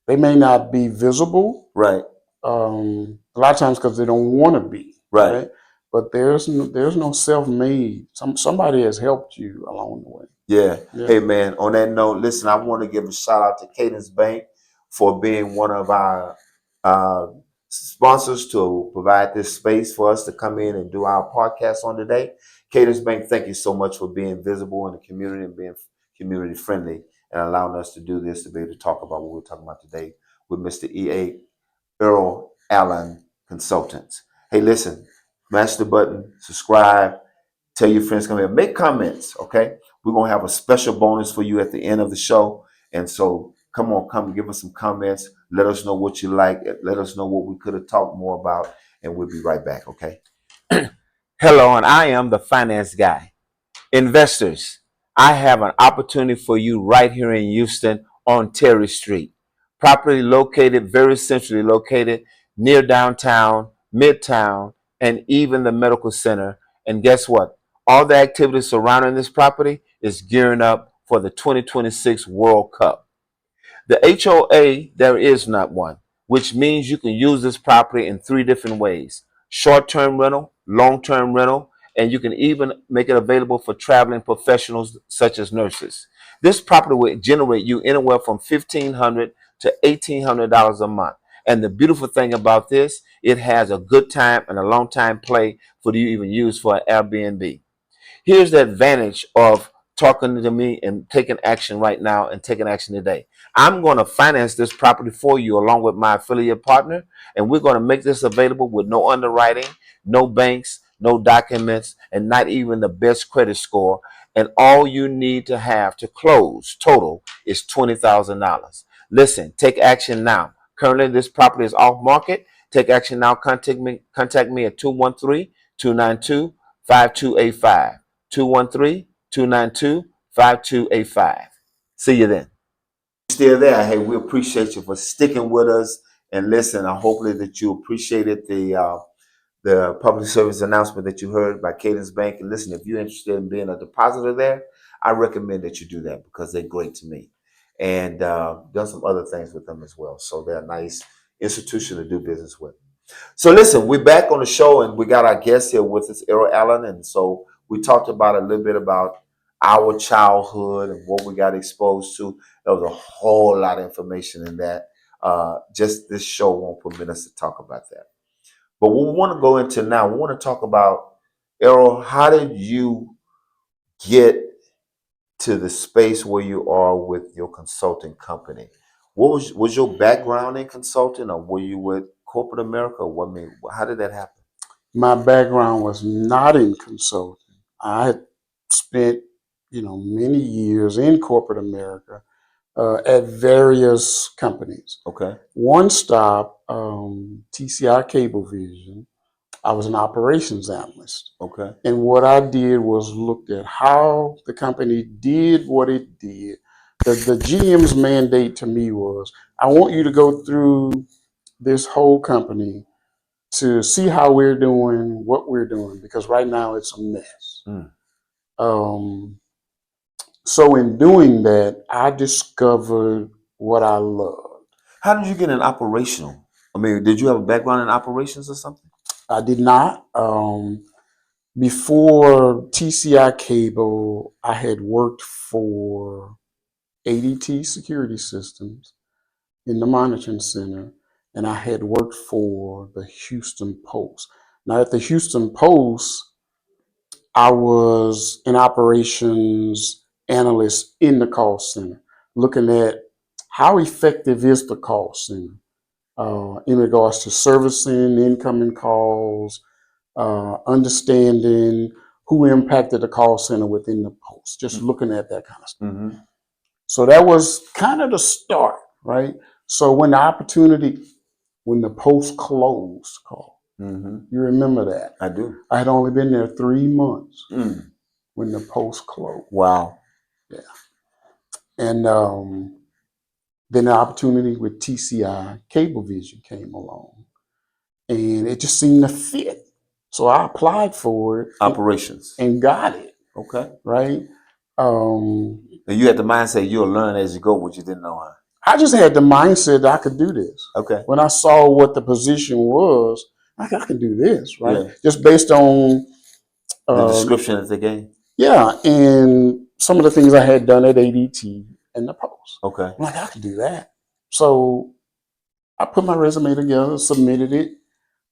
They may not be visible. Right. A lot of times because they don't want to be. Right. But there's no self-made. Somebody has helped you along the way. Yeah. Hey, man, on that note, listen, I want to give a shout out to Cadence Bank for being one of our sponsors to provide this space for us to come in and do our podcast on today. Cadence Bank, thank you so much for being visible in the community and being community friendly and allowing us to do this, to be able to talk about what we're talking about today with Mr. E.A. Earl Allen Consultants. Hey, listen, smash the button, subscribe, tell your friends, come here, make comments, okay? We're going to have a special bonus for you at the end of the show. And so come give us some comments. Let us know what you like. Let us know what we could have talked more about. And we'll be right back, okay? Hello, and I am the finance guy. Investors, I have an opportunity for you right here in Houston on Terry Street. Properly located, very centrally located, near downtown, midtown, and even the medical center. And guess what? All the activities surrounding this property is gearing up for the 2026 World Cup. The HOA, there is not one, which means you can use this property in 3 different ways: short-term rental, long-term rental, and you can even make it available for traveling professionals such as nurses. This property will generate you anywhere from $1,500 to $1,800 a month. And the beautiful thing about this, it has a good time and a long time play for you to even use for an Airbnb. Here's the advantage of talking to me and taking action right now and taking action today. I'm going to finance this property for you along with my affiliate partner, and we're going to make this available with no underwriting, no banks, no documents, and not even the best credit score. And all you need to have to close total is $20,000. Listen, take action now. Currently, this property is off market. Take action now. Contact me at 213-292-5285. 213-292-5285. See you then. Still there. Hey, we appreciate you for sticking with us. And listen, I hopefully that you appreciated the public service announcement that you heard by Cadence Bank. And listen, if you're interested in being a depositor there, I recommend that you do that because they're great to me. And done some other things with them as well. So they're a nice institution to do business with. So listen, we're back on the show and we got our guest here with us, Earl Allen. And so we talked about a little bit about our childhood and what we got exposed to. There was a whole lot of information in that. Just this show won't permit us to talk about that. But what we want to go into now, we want to talk about, Errol, how did you get to the space where you are with your consulting company? What was your background in consulting, or were you with corporate America? How did that happen? My background was not in consulting. I had spent, many years in corporate America at various companies. Okay. One stop, TCI Cablevision, I was an operations analyst. Okay. And what I did was looked at how the company did what it did. The GM's mandate to me was, I want you to go through this whole company to see how we're doing, what we're doing, because right now it's a mess. Mm. So in doing that, I discovered what I loved. How did you get in operational? I mean, did you have a background in operations or something? I did not. Before TCI Cable, I had worked for ADT Security Systems in the monitoring center, and I had worked for the Houston Post. Now, at the Houston Post, I was an operations analyst in the call center, looking at how effective is the call center in regards to servicing incoming calls, understanding who impacted the call center within the post, just looking at that kind of stuff. Mm-hmm. So that was kind of the start, right? So when the post closed, Carl, you remember that? I do. I had only been there 3 months Mm. when the post closed. Wow. Yeah. And then the opportunity with TCI Cablevision came along, and it just seemed to fit. So I applied for it Operations. and got it, Okay. right? And you had the mindset you'll learn as you go, what you didn't know how. I just had the mindset that I could do this. Okay. When I saw what the position was, I can do this, right? Yeah. Just based on The description that they gave. yeah, and some of the things I had done at ADT and the Post. Okay. I'm like, I can do that. So I put my resume together, submitted it,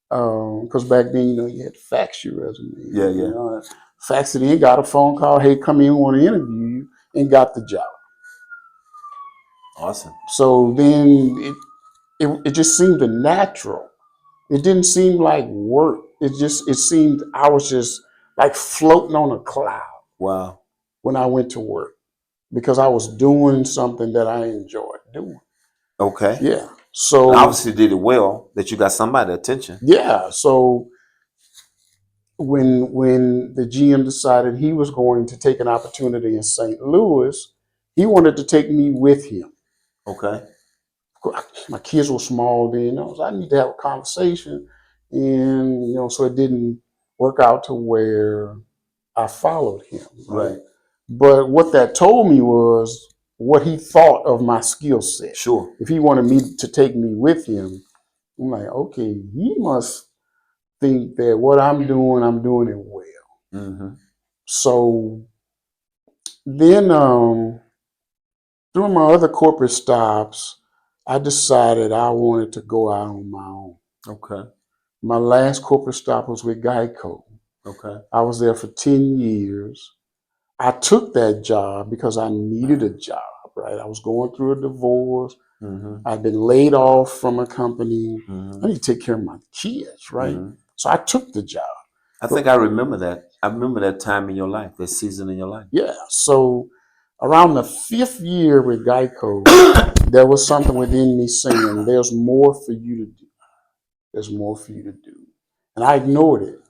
because back then, you had to fax your resume. Yeah, you know, faxed it in, got a phone call, hey, come in, we want to interview you, and got the job. Awesome. So then it just seemed natural. It didn't seem like work. It seemed I was just like floating on a cloud. Wow. When I went to work, because I was doing something that I enjoyed doing. Okay. Yeah. So and obviously did it well that you got somebody's attention. Yeah. So when the GM decided he was going to take an opportunity in St. Louis, he wanted to take me with him. Okay. My kids were small then. So I need to have a conversation, and so it didn't work out to where I followed him. Right. But what that told me was what he thought of my skill set. Sure. If he wanted me to take me with him, I'm like, okay, he must think that what I'm doing it well. Mm-hmm. So then through my other corporate stops, I decided I wanted to go out on my own. Okay. My last corporate stop was with Geico. Okay. I was there for 10 years. I took that job because I needed a job, right? I was going through a divorce. Mm-hmm. I'd been laid off from a company. Mm-hmm. I need to take care of my kids, right? Mm-hmm. So I took the job. I think I remember that. I remember that time in your life, that season in your life. Yeah. So around the 5th year with Geico, there was something within me saying, there's more for you to do. There's more for you to do. And I ignored it.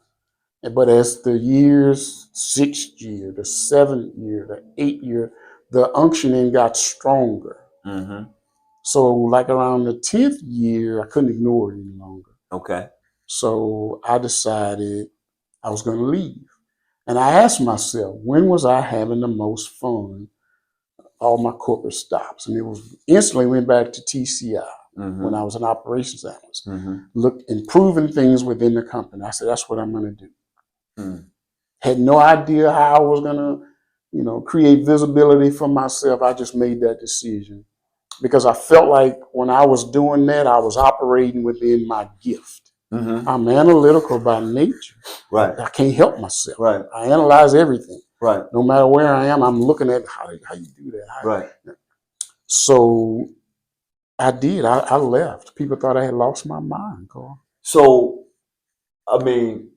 But as the years, 6th year, the 7th year, the 8th year, the unctioning got stronger. Mm-hmm. So like around the 10th year, I couldn't ignore it any longer. Okay. So I decided I was going to leave. And I asked myself, when was I having the most fun? All my corporate stops. And it was instantly went back to TCI when I was an operations analyst. Look, improving things within the company. I said, that's what I'm going to do. Had no idea how I was going to, create visibility for myself. I just made that decision because I felt like when I was doing that, I was operating within my gift. I'm analytical by nature. Right. I can't help myself. Right. I analyze everything. Right. No matter where I am, I'm looking at how you do that. Right. So I did. I left. People thought I had lost my mind, Carl. So, I mean,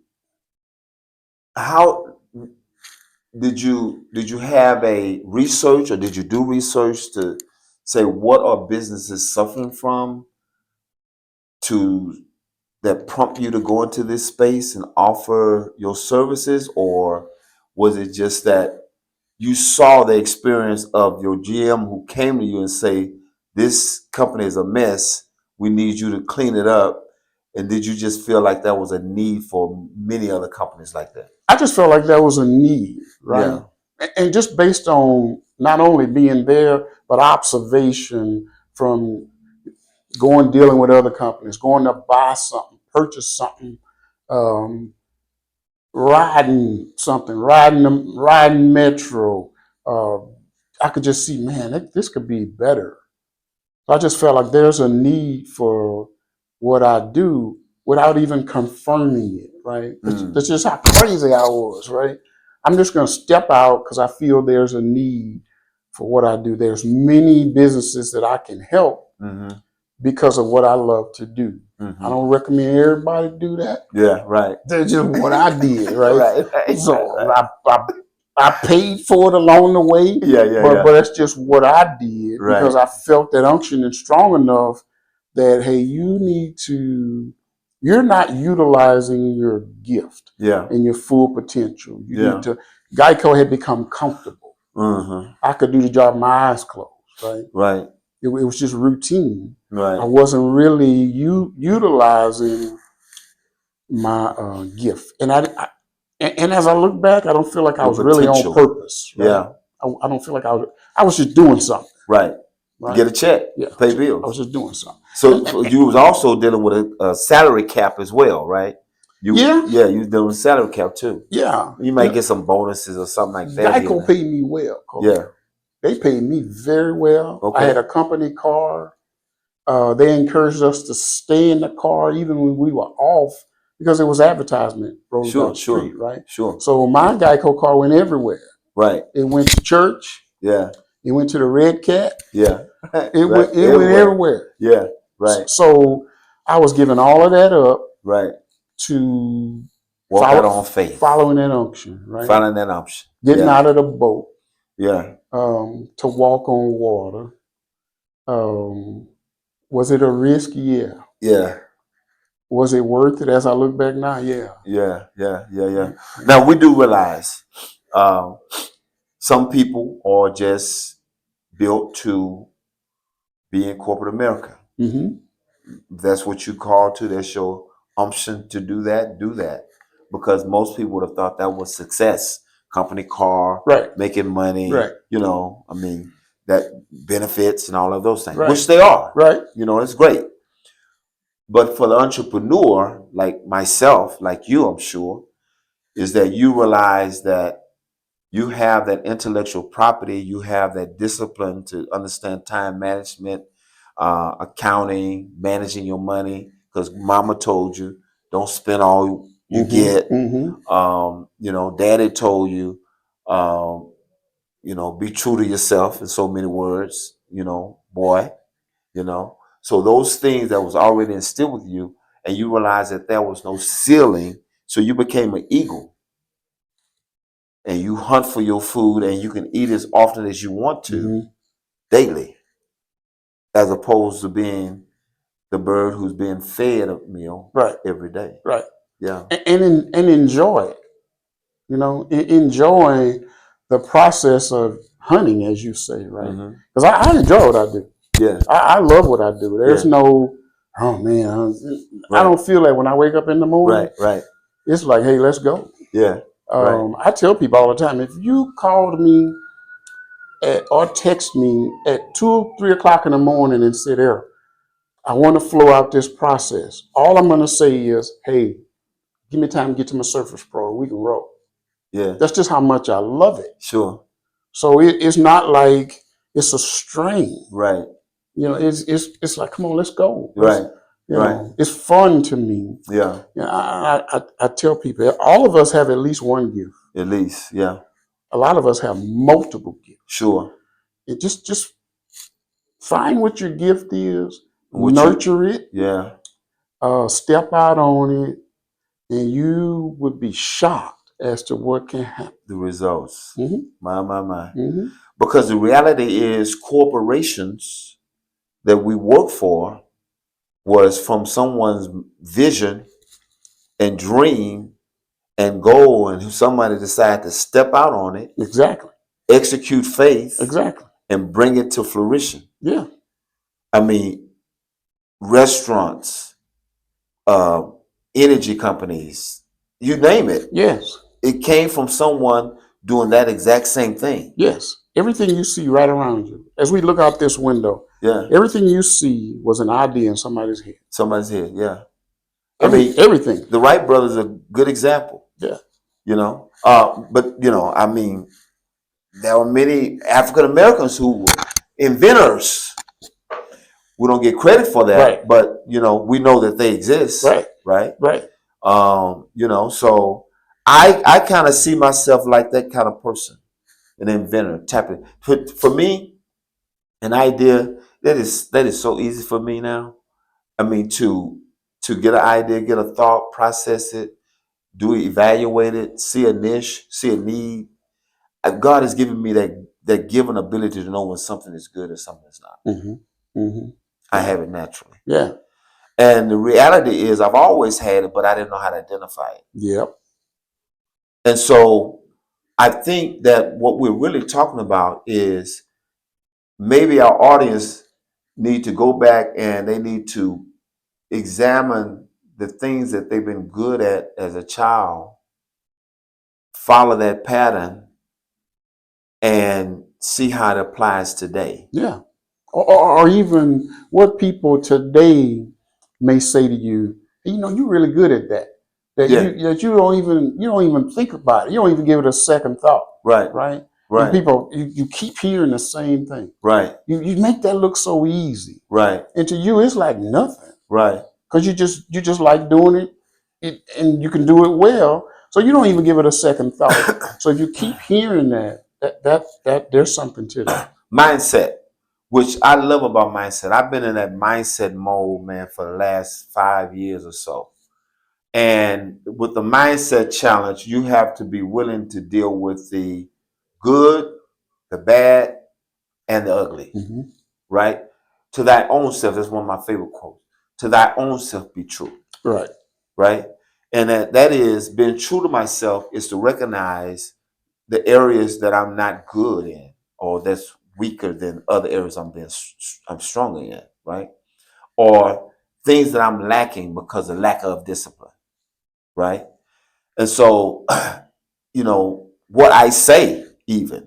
how did you have a research, or did you do research to say what are businesses suffering from that prompt you to go into this space and offer your services? Or was it just that you saw the experience of your GM who came to you and say, this company is a mess, we need you to clean it up? And did you just feel like that was a need for many other companies like that? I just felt like that was a need, right? Yeah. And just based on not only being there, but observation from going dealing with other companies, going to buy something, purchase something, um, riding something, riding metro. Uh, I could just see, man, this could be better. So I just felt like there's a need for what I do without even confirming it, right? That's just how crazy I was, right? I'm just going to step out because I feel there's a need for what I do. There's many businesses that I can help because of what I love to do. I don't recommend everybody do that. Yeah, right. That's just what I did, right? right. So I paid for it along the way. But that's just what I did because I felt that unction and strong enough that hey, you're not utilizing your gift and your full potential. You need to. Geico had become comfortable. I could do the job with my eyes closed, right? Right. It was just routine. Right. I wasn't really utilizing my gift, and and as I look back, I don't feel like I was really on purpose. Right? Yeah. I don't feel like I was just doing something. Right. To get a check. Yeah. Pay bills. I was just doing something. So you was also dealing with a salary cap as well, right? Yeah, you was dealing with salary cap too. Yeah. You might get some bonuses or something like that. Geico paid me well. Cole. Yeah. They paid me very well. Okay. I had a company car. They encouraged us to stay in the car even when we were off because it was advertisement rolling down the street, right? Sure. So my Geico car went everywhere. Right. It went to church. Yeah. It went to the Red Cat. Yeah. It went everywhere. Yeah. Right. So I was giving all of that up. Right. To walk out on faith. Following that unction, right? Following that unction. Getting out of the boat. Yeah. To walk on water. Was it a risk? Yeah. Yeah. Was it worth it as I look back now? Yeah. Yeah. Now we do realize some people are just built to be in corporate America. That's what you call to. That's your unction to do that. Do that, because most people would have thought that was success. Company car, right? Making money, right? I mean, that benefits and all of those things, right. Which they are, right? It's great. But for the entrepreneur, like myself, like you, I'm sure, is that you realize that you have that intellectual property, you have that discipline to understand time management, accounting, managing your money, because mama told you, don't spend all you get. Daddy told you, be true to yourself in so many words, boy, So those things that was already instilled with you, and you realized that there was no ceiling, so you became an eagle. And you hunt for your food, and you can eat as often as you want to daily, as opposed to being the bird who's being fed a meal every day. Right. Yeah. And enjoy it. Enjoy the process of hunting, as you say, right? Because I enjoy what I do. Yeah. I love what I do. There's no, oh man, I don't feel that when I wake up in the morning. Right. It's like, hey, let's go. Yeah. I tell people all the time, if you called me or text me at 2 or 3 o'clock in the morning and said, Eric, I want to flow out this process, all I'm going to say is, hey, give me time to get to my Surface Pro. We can roll. Yeah. That's just how much I love it. Sure. So it's not like it's a strain. Right. It's like, come on, let's go. Right. It's fun to me. Yeah. I tell people, all of us have at least one gift. At least, yeah. A lot of us have multiple gifts. Sure. It just find what your gift is, nurture it. Yeah. Step out on it, and you would be shocked as to what can happen. The results. My. Because the reality is, corporations that we work for was from someone's vision and dream and goal, and somebody decided to step out on it. Exactly. Execute faith. Exactly. And bring it to fruition. Yeah. I mean, restaurants, energy companies, you name it. Yes. It came from someone doing that exact same thing. Yes. Everything you see right around you. As we look out this window, Yeah. everything you see was an idea in somebody's head. Somebody's here. Yeah. I mean, Everything. the Wright brothers are a good example. Yeah. You know, but you know, I mean, there were many African Americans who were inventors. We don't get credit for that, Right. but you know, we know that they exist. Right. Right. Right. You know, so I kind of see myself like that kind of person, an inventor, tapping. For me, an idea that is so easy for me now. I mean, to get an idea, get a thought, process it, evaluate it, see a niche, see a need. God has given me that given ability to know when something is good and something is not. Mm-hmm. Mm-hmm. I have it naturally. Yeah. And the reality is I've always had it, but I didn't know how to identify it. Yep. And so I think that what we're really talking about is maybe our audience need to go back and they need to examine the things that they've been good at as a child, follow that pattern, and see how it applies today. Yeah. Or even what people today may say to you, you know, you're really good at that. Yeah. You don't even think about it. You don't even give it a second thought. Right. Right. Right. And people you keep hearing the same thing. Right. You make that look so easy. Right. And to you it's like nothing. Right. Because you just like doing it and you can do it well. So you don't even give it a second thought. So if you keep hearing that there's something to that. Mindset, which I love about mindset. I've been in that mindset mode, man, for the last 5 years or so. And with the mindset challenge, you have to be willing to deal with the good, the bad, and the ugly, Mm-hmm. right? To thy own self, that's one of my favorite quotes. To thy own self be true. Right. Right? And that is being true to myself is to recognize the areas that I'm not good in or that's weaker than other areas I'm stronger in, right? Or things that I'm lacking because of lack of discipline, right? And so, you know, what I say even,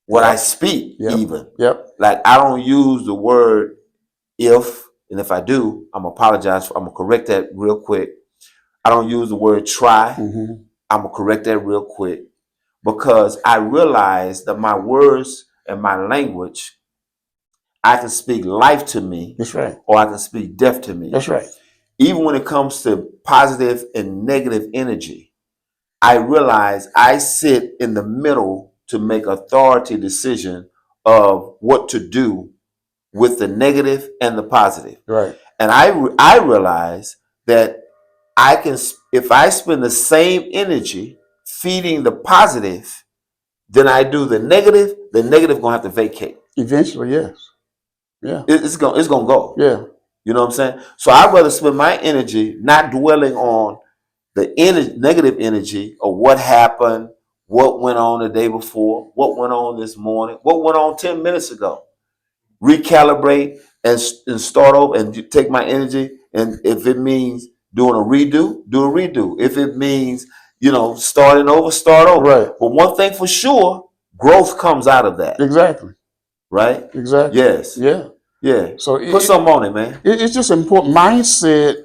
what I speak even. Yep. Like I don't use the word if, and if I do, I'm gonna correct that real quick. I don't use the word try. Mm-hmm. I'm gonna correct that real quick because I realize that my words and my language, I can speak life to me. That's right. Or I can speak death to me. That's right. Even when it comes to positive and negative energy, I realize I sit in the middle to make authority decision of what to do with the negative and the positive. Right. And I realize that I can, if I spend the same energy feeding the positive than I do the negative gonna have to vacate. Eventually, yes. Yeah. It's gonna go. Yeah. You know what I'm saying? So I'd rather spend my energy not dwelling on the negative energy of what happened, what went on the day before, what went on this morning, what went on 10 minutes ago. Recalibrate and start over and take my energy. And if it means doing a redo, do a redo. If it means, you know, starting over, start over. Right. But one thing for sure, growth comes out of that. Exactly. Right? Exactly. Yes. Yeah. Yeah. So put something on it, man. It's just important. Mindset.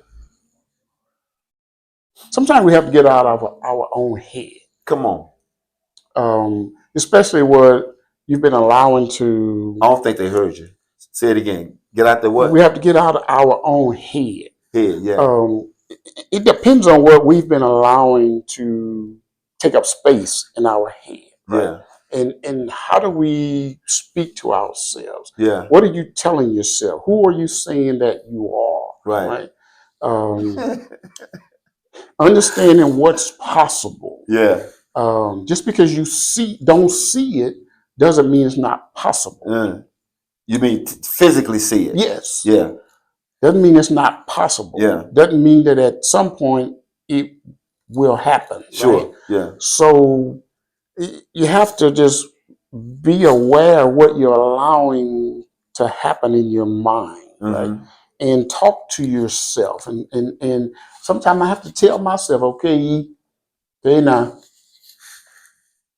Sometimes we have to get out of our own head. Come on. Especially what you've been allowing to. I don't think they heard you. Say it again. Get out the what? We have to get out of our own head. Head, yeah. It depends on what we've been allowing to take up space in our head. Right? Yeah. And how do we speak to ourselves? Yeah. What are you telling yourself? Who are you saying that you are? Right. Understanding what's possible. Yeah. Just because you don't see it doesn't mean it's not possible. You mean physically see it? Yes. Yeah. Doesn't mean it's not possible. Yeah. Doesn't mean that at some point it will happen. Sure. Right? Yeah. So you have to just be aware of what you're allowing to happen in your mind, right? And talk to yourself. And sometimes I have to tell myself, okay now,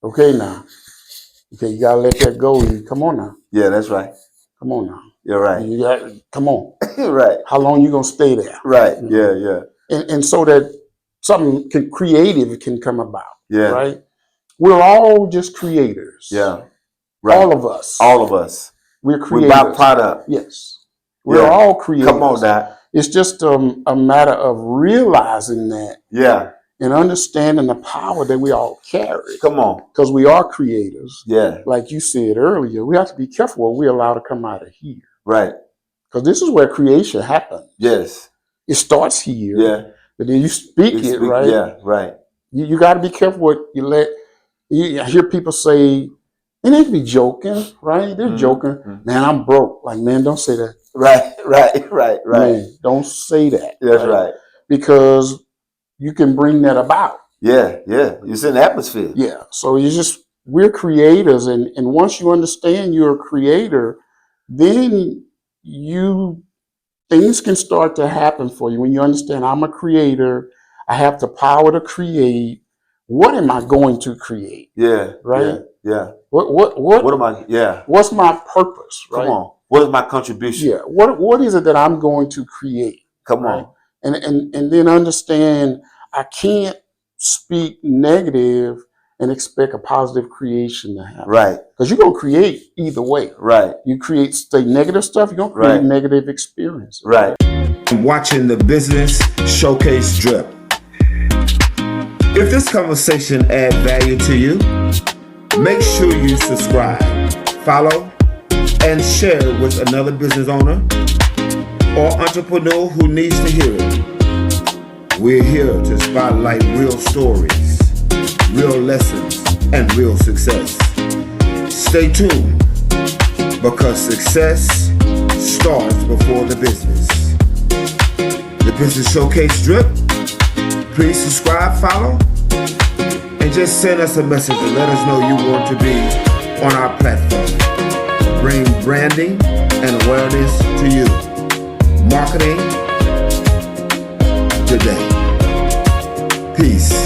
Okay, now. Okay, you gotta let that go. Come on now. Yeah, that's right. Come on now. You're right. You got, come on. Right. How long you gonna stay there? Right. You know? Yeah. And so that something creative can come about. Yeah. Right. We're all just creators. Yeah. Right. All of us. All of us. We're creators. We're byproduct. Yes. We're all creators. Come on, Dad. It's just a matter of realizing that. Yeah. And understanding the power that we all carry. Come on. Because we are creators. Yeah. Like you said earlier, we have to be careful what we allow to come out of here. Right. Because this is where creation happens. Yes. It starts here. Yeah. But then you speak it, right? Yeah, right. You got to be careful what you let. I hear people say, and they be joking, right? They're joking. Mm-hmm. Man, I'm broke. Like, man, don't say that. Right. Man, don't say that. That's right. Because you can bring that about. Yeah. It's in the atmosphere. Yeah. So we're creators. And once you understand you're a creator, then things can start to happen for you. When you understand I'm a creator, I have the power to create. What am I going to create? Yeah. Right? Yeah. What am I? Yeah. What's my purpose? Right? Come on. What is my contribution? Yeah. What is it that I'm going to create? Come on. And then understand I can't speak negative and expect a positive creation to happen. Right. Because you're going to create either way. Right. You say negative stuff, you're going to create negative experience. Right. I'm watching the Business Showcase Drip. If this conversation adds value to you, make sure you subscribe, follow, and share it with another business owner or entrepreneur who needs to hear it. We're here to spotlight real stories, real lessons, and real success. Stay tuned, because success starts before the business. The Business Showcase Drip. Please subscribe, follow, and just send us a message and let us know you want to be on our platform. Bring branding and awareness to you. Marketing today. Peace.